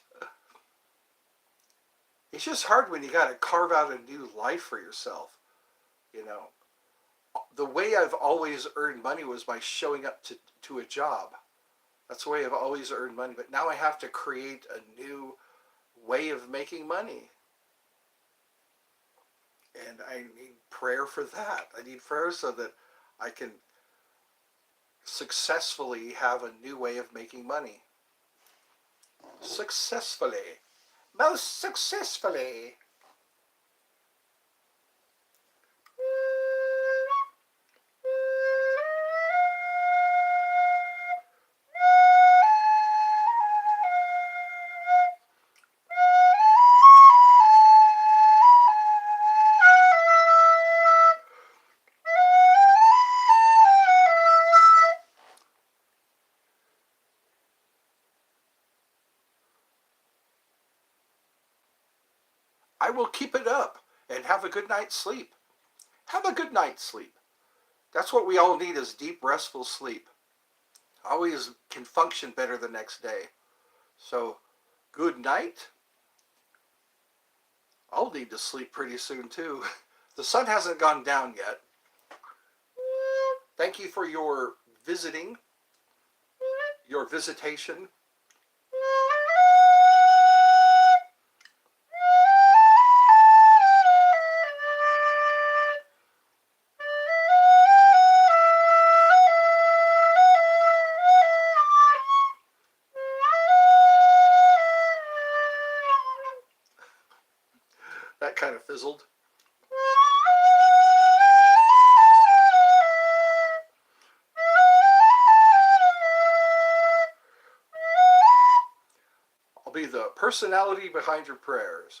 It's just hard when you got to carve out a new life for yourself. You know, the way I've always earned money was by showing up to a job. That's the way I've always earned money. But now I have to create a new way of making money. And I need prayer for that. I need prayer so that I can successfully have a new way of making money. Successfully. Most successfully. I will keep it up and have a good night's sleep. Have a good night's sleep. That's what we all need, is deep, restful sleep. Always can function better the next day. So, good night. I'll need to sleep pretty soon too. The sun hasn't gone down yet. Thank you for your visiting, your visitation. That kind of fizzled. I'll be the personality behind your prayers.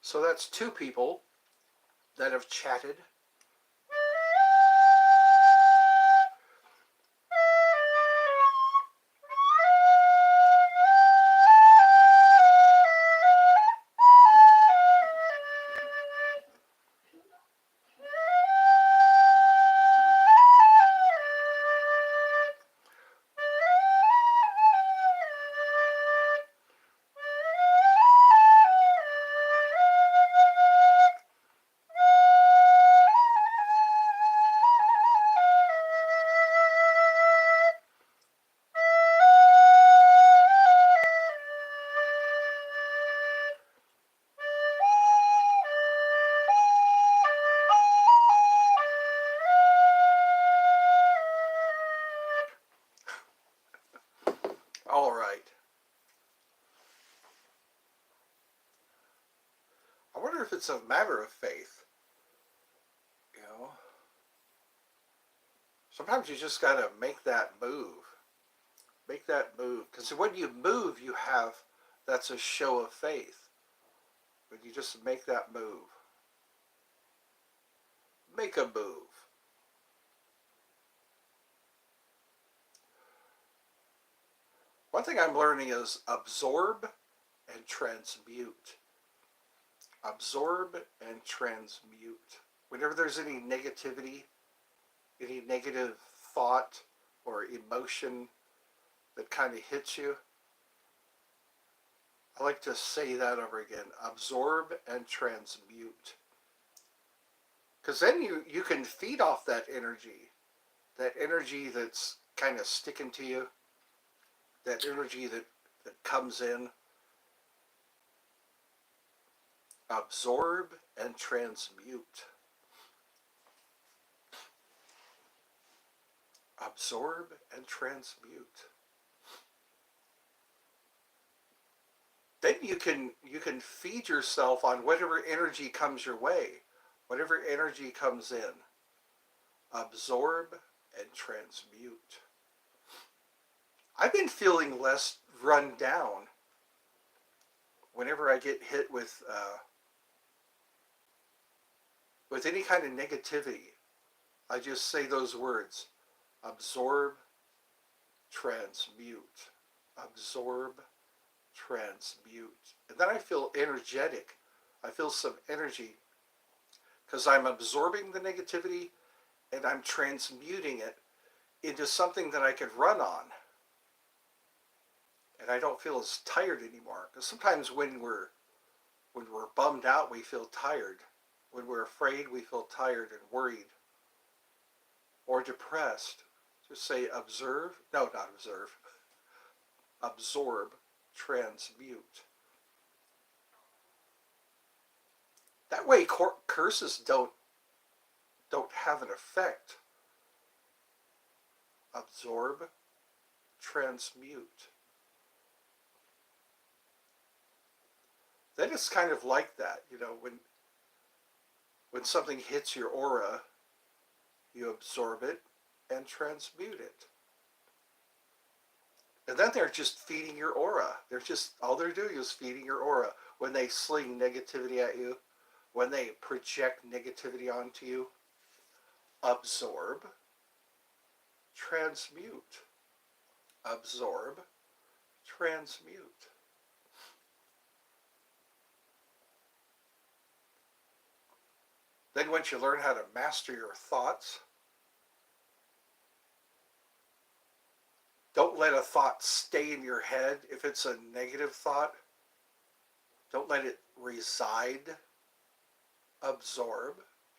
So that's two people that have chatted. if it's a matter of faith, you know. Sometimes you just got to make that move. Make that move. Because when you move, that's a show of faith. When you just make that move. Make a move. One thing I'm learning is absorb and transmute. Absorb and transmute. Whenever there's any negativity, any negative thought or emotion that kind of hits you, I like to say that over again. Absorb and transmute. Because then you can feed off that energy that's kind of sticking to you, that energy that comes in. Absorb and transmute. Absorb and transmute. Then you can feed yourself on whatever energy comes your way, whatever energy comes in. Absorb and transmute. I've been feeling less run down whenever I get hit with any kind of negativity. I just say those words: absorb, transmute. Absorb, transmute. And then I feel energetic. I feel some energy because I'm absorbing the negativity and I'm transmuting it into something that I could run on. And I don't feel as tired anymore. Because sometimes when we're bummed out, we feel tired. When we're afraid, we feel tired and worried or depressed. Just say observe. No, not observe. Absorb, transmute. That way curses don't have an effect. Absorb, transmute. Then it's kind of like that, when something hits your aura, you absorb it and transmute it. And then they're just feeding your aura. All they're doing is feeding your aura. When they sling negativity at you, when they project negativity onto you, absorb, transmute. Absorb, transmute. Then once you learn how to master your thoughts, don't let a thought stay in your head. If it's a negative thought, don't let it reside. Absorb,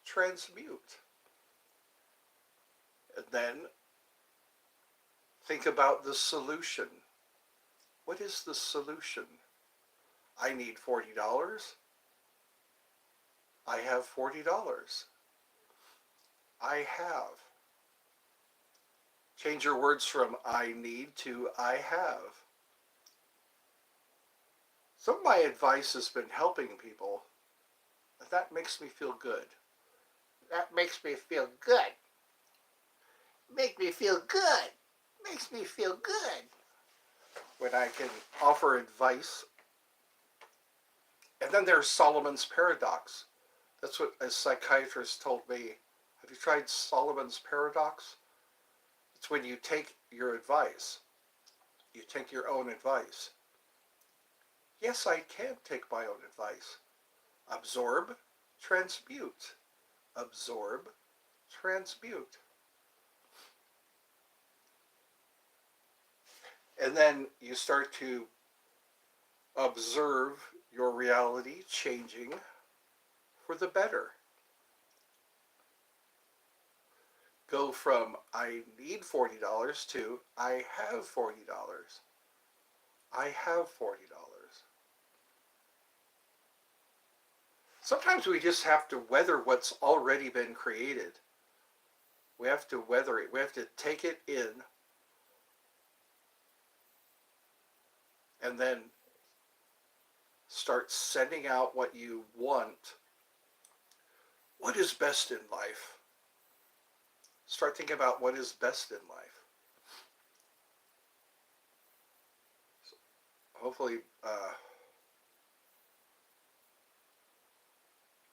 transmute. And then think about the solution. What is the solution? I need $40. I have $40. I have. Change your words from I need to I have. Some of my advice has been helping people, and that makes me feel good. That makes me feel good. Make me feel good. Makes me feel good. When I can offer advice. And then there's Solomon's paradox. That's what a psychiatrist told me. Have you tried Solomon's paradox? It's when you take your advice. You take your own advice. Yes, I can take my own advice. Absorb, transmute. Absorb, transmute. And then you start to observe your reality changing for the better. Go from I need $40 to I have $40. I have $40. Sometimes we just have to weather what's already been created. We have to weather it. We have to take it in and then start sending out what you want What is best in life? Start thinking about what is best in life. So hopefully, I'm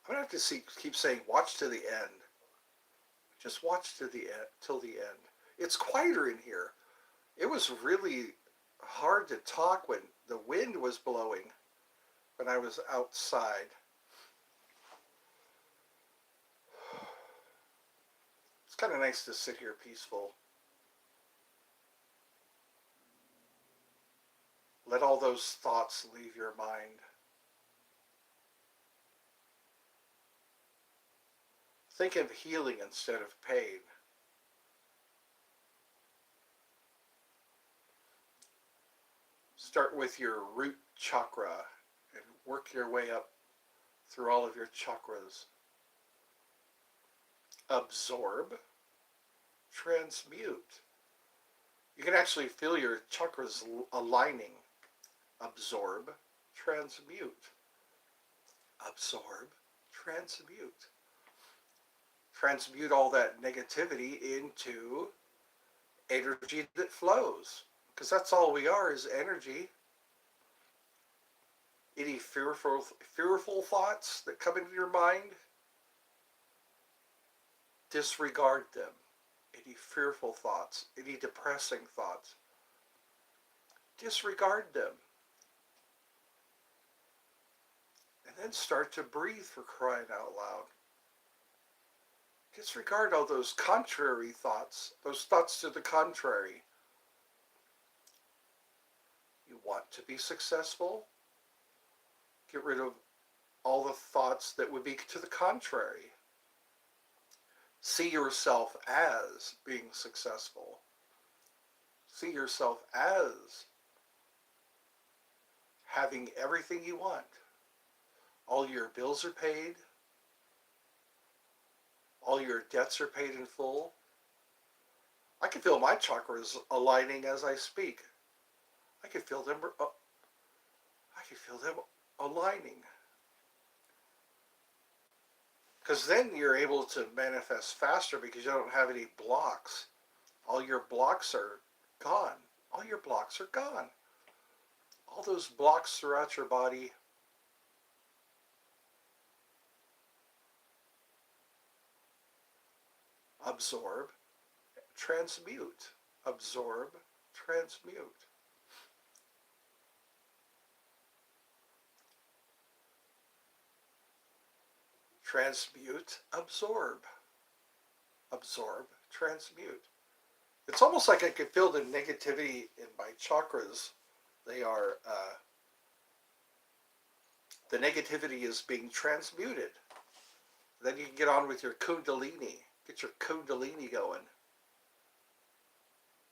gonna have to keep saying, watch to the end. Just watch to the end till the end. It's quieter in here. It was really hard to talk when the wind was blowing when I was outside. It's kind of nice to sit here peaceful. Let all those thoughts leave your mind. Think of healing instead of pain. Start with your root chakra and work your way up through all of your chakras. Absorb, transmute. You can actually feel your chakras aligning. Absorb, transmute. Absorb, transmute. Transmute all that negativity into energy that flows. Because that's all we are, is energy. Any fearful thoughts that come into your mind, disregard them. Any fearful thoughts, any depressing thoughts, disregard them. And then start to breathe, for crying out loud. Disregard all those contrary thoughts, those thoughts to the contrary. You want to be successful? Get rid of all the thoughts that would be to the contrary. See yourself as being successful. See yourself as having everything you want. All your bills are paid. All your debts are paid in full. I can feel my chakras aligning as I speak. I can feel them aligning. Because then you're able to manifest faster because you don't have any blocks. All your blocks are gone. All your blocks are gone. All those blocks throughout your body. Absorb, transmute. Absorb, transmute. Transmute, absorb. Absorb, transmute. It's almost like I can feel the negativity in my chakras. They are, the negativity is being transmuted. Then you can get on with your kundalini. Get your kundalini going.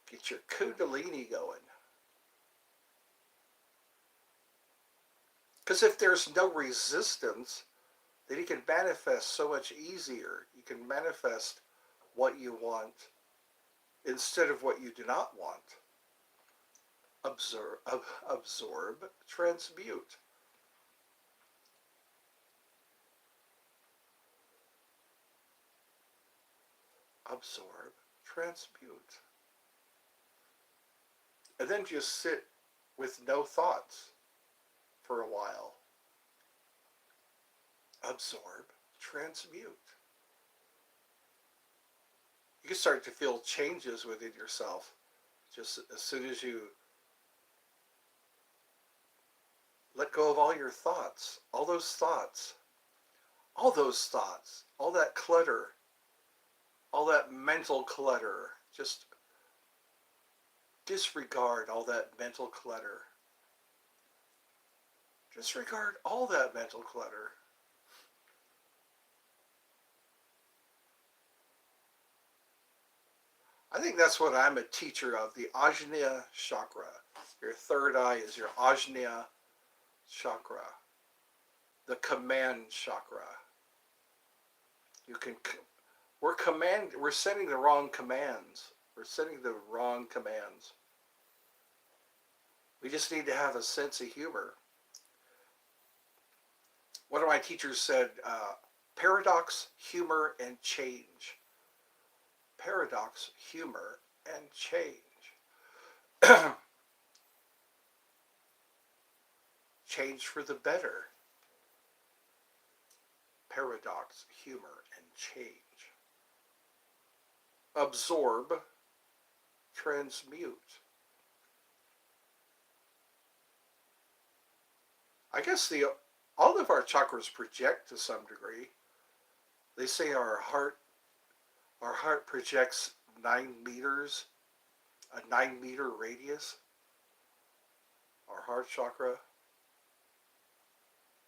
Get your kundalini going. Because if there's no resistance, then you can manifest so much easier. You can manifest what you want instead of what you do not want. Absorb, transmute. Absorb, transmute. And then just sit with no thoughts for a while. Absorb, transmute. You can start to feel changes within yourself just as soon as you let go of all your thoughts, all those thoughts, all those thoughts, all that clutter, all that mental clutter. Just disregard all that mental clutter. Disregard all that mental clutter. I think that's what I'm a teacher of, the Ajna chakra. Your third eye is your Ajna chakra, the command chakra. We're sending the wrong commands. We're sending the wrong commands. We just need to have a sense of humor. One of my teachers said, Paradox, humor, and change. Paradox, humor, and change. Change for the better. Paradox, humor, and change. Absorb, transmute. I guess all of our chakras project to some degree. They say our heart projects 9 meters, a 9 meter radius. Our heart chakra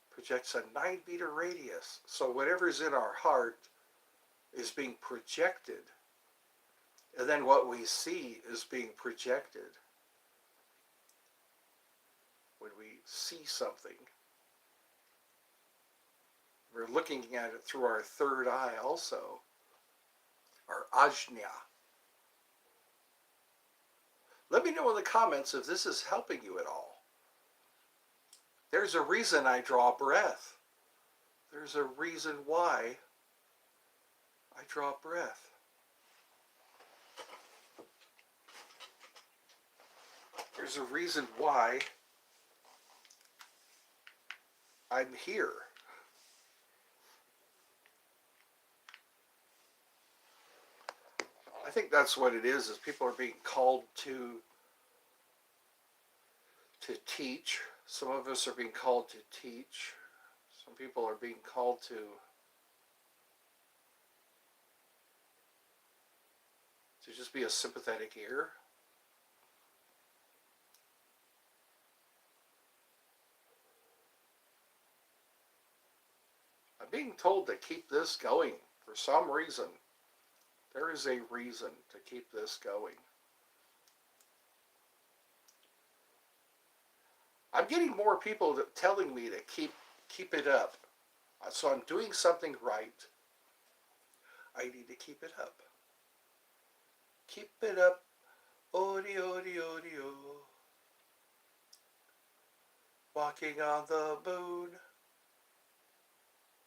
projects a 9 meter radius. So whatever's in our heart is being projected. And then what we see is being projected. When we see something, we're looking at it through our third eye also, our ajna. Let me know in the comments if this is helping you at all. There's a reason I draw breath. There's a reason why I draw breath. There's a reason why I'm here. I think that's what it is people are being called to teach. Some of us are being called to teach. Some people are being called to just be a sympathetic ear. I'm being told to keep this going for some reason. There is a reason to keep this going. I'm getting more people telling me to keep it up. So I'm doing something right. I need to keep it up. Keep it up. Odi, odi, odi, oh. Walking on the moon.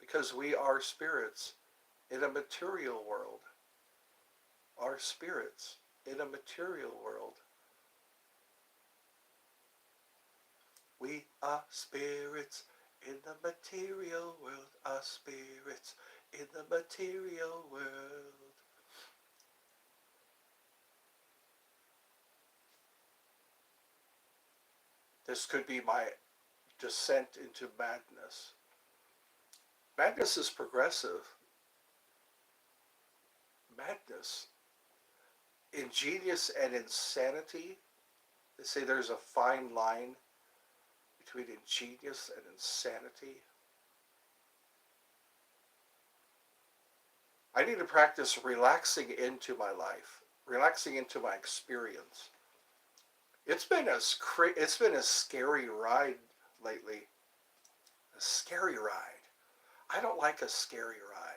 Because we are spirits in a material world. Are spirits in a material world. We are spirits in the material world. Are spirits in the material world. This could be my descent into madness. Madness is progressive. Madness. Ingenious and insanity. They say there's a fine line between ingenious and insanity. I need to practice relaxing into my life, relaxing into my experience. It's been a scary ride lately. A scary ride. I don't like a scary ride.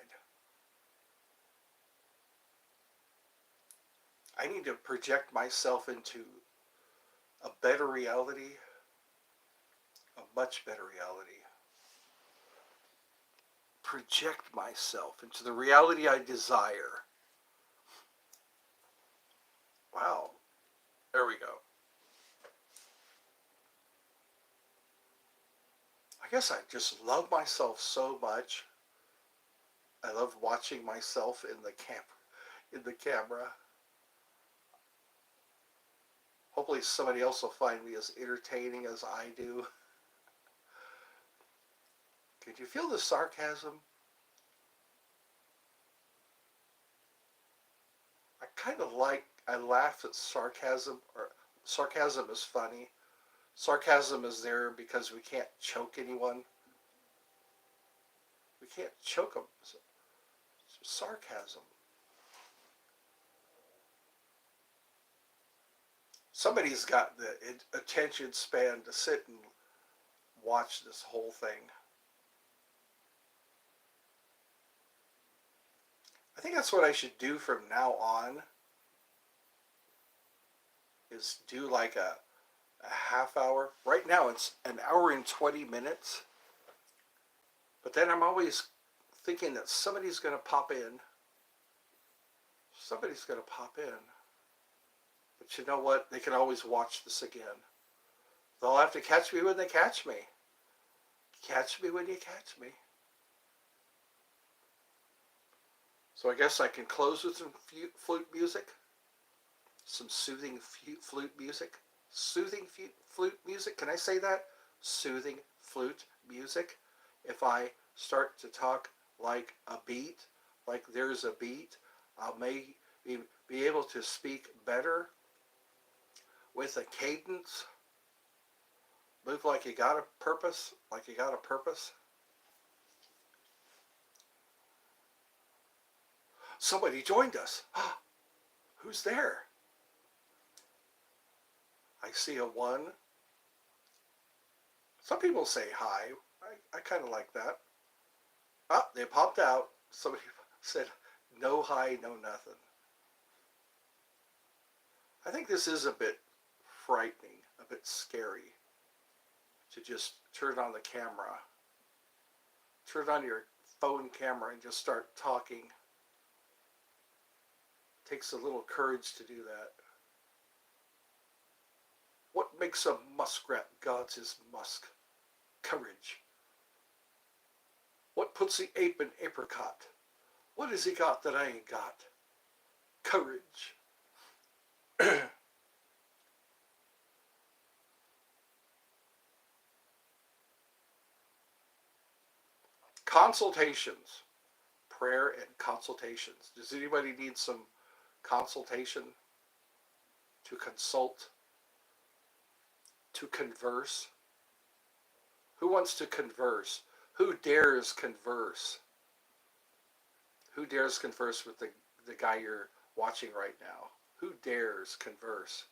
I need to project myself into a better reality, a much better reality. Project myself into the reality I desire. Wow. There we go. I guess I just love myself so much. I love watching myself in the camera. Hopefully somebody else will find me as entertaining as I do. Can you feel the sarcasm? I laugh at sarcasm, or sarcasm is funny. Sarcasm is there because we can't choke anyone. We can't choke them. Sarcasm. Somebody's got the attention span to sit and watch this whole thing. I think that's what I should do from now on, is do like a half hour. Right now it's an hour and 20 minutes. But then I'm always thinking that somebody's going to pop in. Somebody's going to pop in. But you know what? They can always watch this again. They'll have to catch me when they catch me. Catch me when you catch me. So I guess I can close with some flute music. Some soothing flute music. Soothing flute music. Can I say that? Soothing flute music. If I start to talk like a beat, like there's a beat, I may be able to speak better with a cadence. Move like you got a purpose, like you got a purpose. Somebody joined us. Who's there? I see a one. Some people say hi. I kind of like that. Ah, they popped out. Somebody said no hi, no nothing. I think this is a bit frightening, a bit scary to just turn on the camera, turn on your phone camera and just start talking. It takes a little courage to do that. What makes a muskrat God's his musk? Courage. What puts the ape in apricot? What has he got that I ain't got? Courage. Consultations. Prayer and consultations. Does anybody need some consultation? To consult? To converse? Who wants to converse? Who dares converse? Who dares converse with the guy you're watching right now? Who dares converse?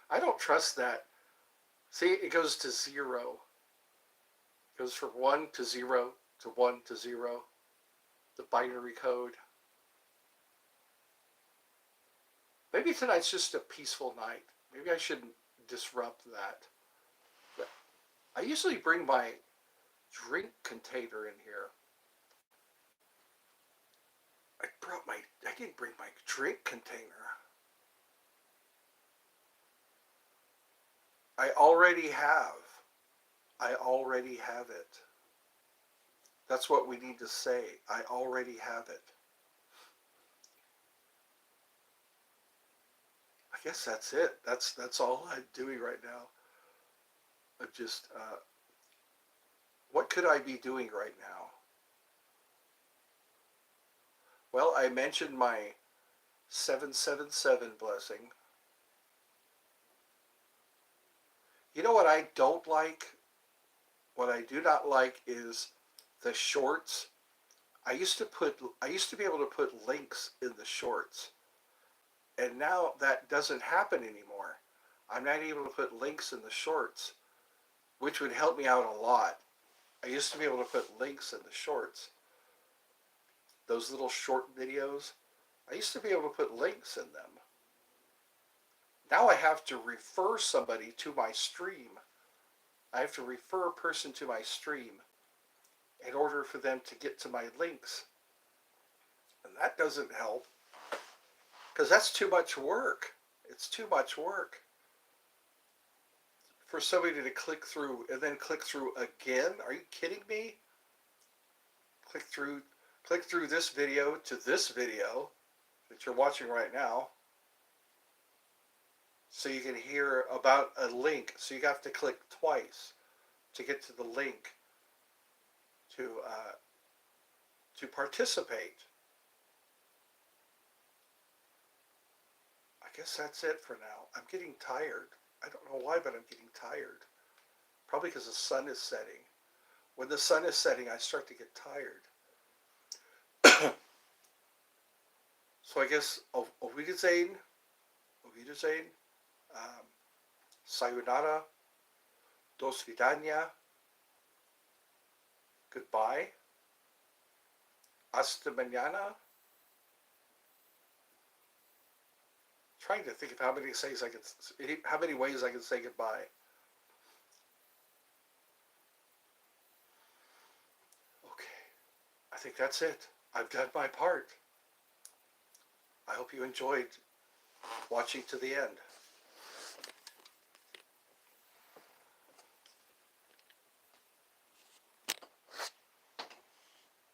I don't trust that. See, it goes to 0. It goes from 1 to 0 to 1 to 0. The binary code. Maybe tonight's just a peaceful night. Maybe I shouldn't disrupt that. But I usually bring my drink container in here. I didn't bring my drink container. I already have it. That's what we need to say. I already have it. I guess that's it. That's all I'm doing right now. I'm just, what could I be doing right now? Well, I mentioned my 777 blessing. You know what I don't like? What I do not like is the shorts. I used to be able to put links in the shorts. And now that doesn't happen anymore. I'm not able to put links in the shorts, which would help me out a lot. I used to be able to put links in the shorts. Those little short videos, I used to be able to put links in them. Now I have to refer somebody to my stream. I have to refer a person to my stream in order for them to get to my links. And that doesn't help, because that's too much work. It's too much work for somebody to click through and then click through again. Are you kidding me? Click through this video to this video that you're watching right now, so you can hear about a link. So you have to click twice to get to the link to participate. I guess that's it for now. I'm getting tired. I don't know why, but I'm getting tired. Probably because the sun is setting. When the sun is setting, I start to get tired. So I guess auf Wiedersehen, sayonara, do svidania, goodbye, hasta mañana. Trying to think of how many ways I can say goodbye. I think that's it. I've done my part. I hope you enjoyed watching to the end.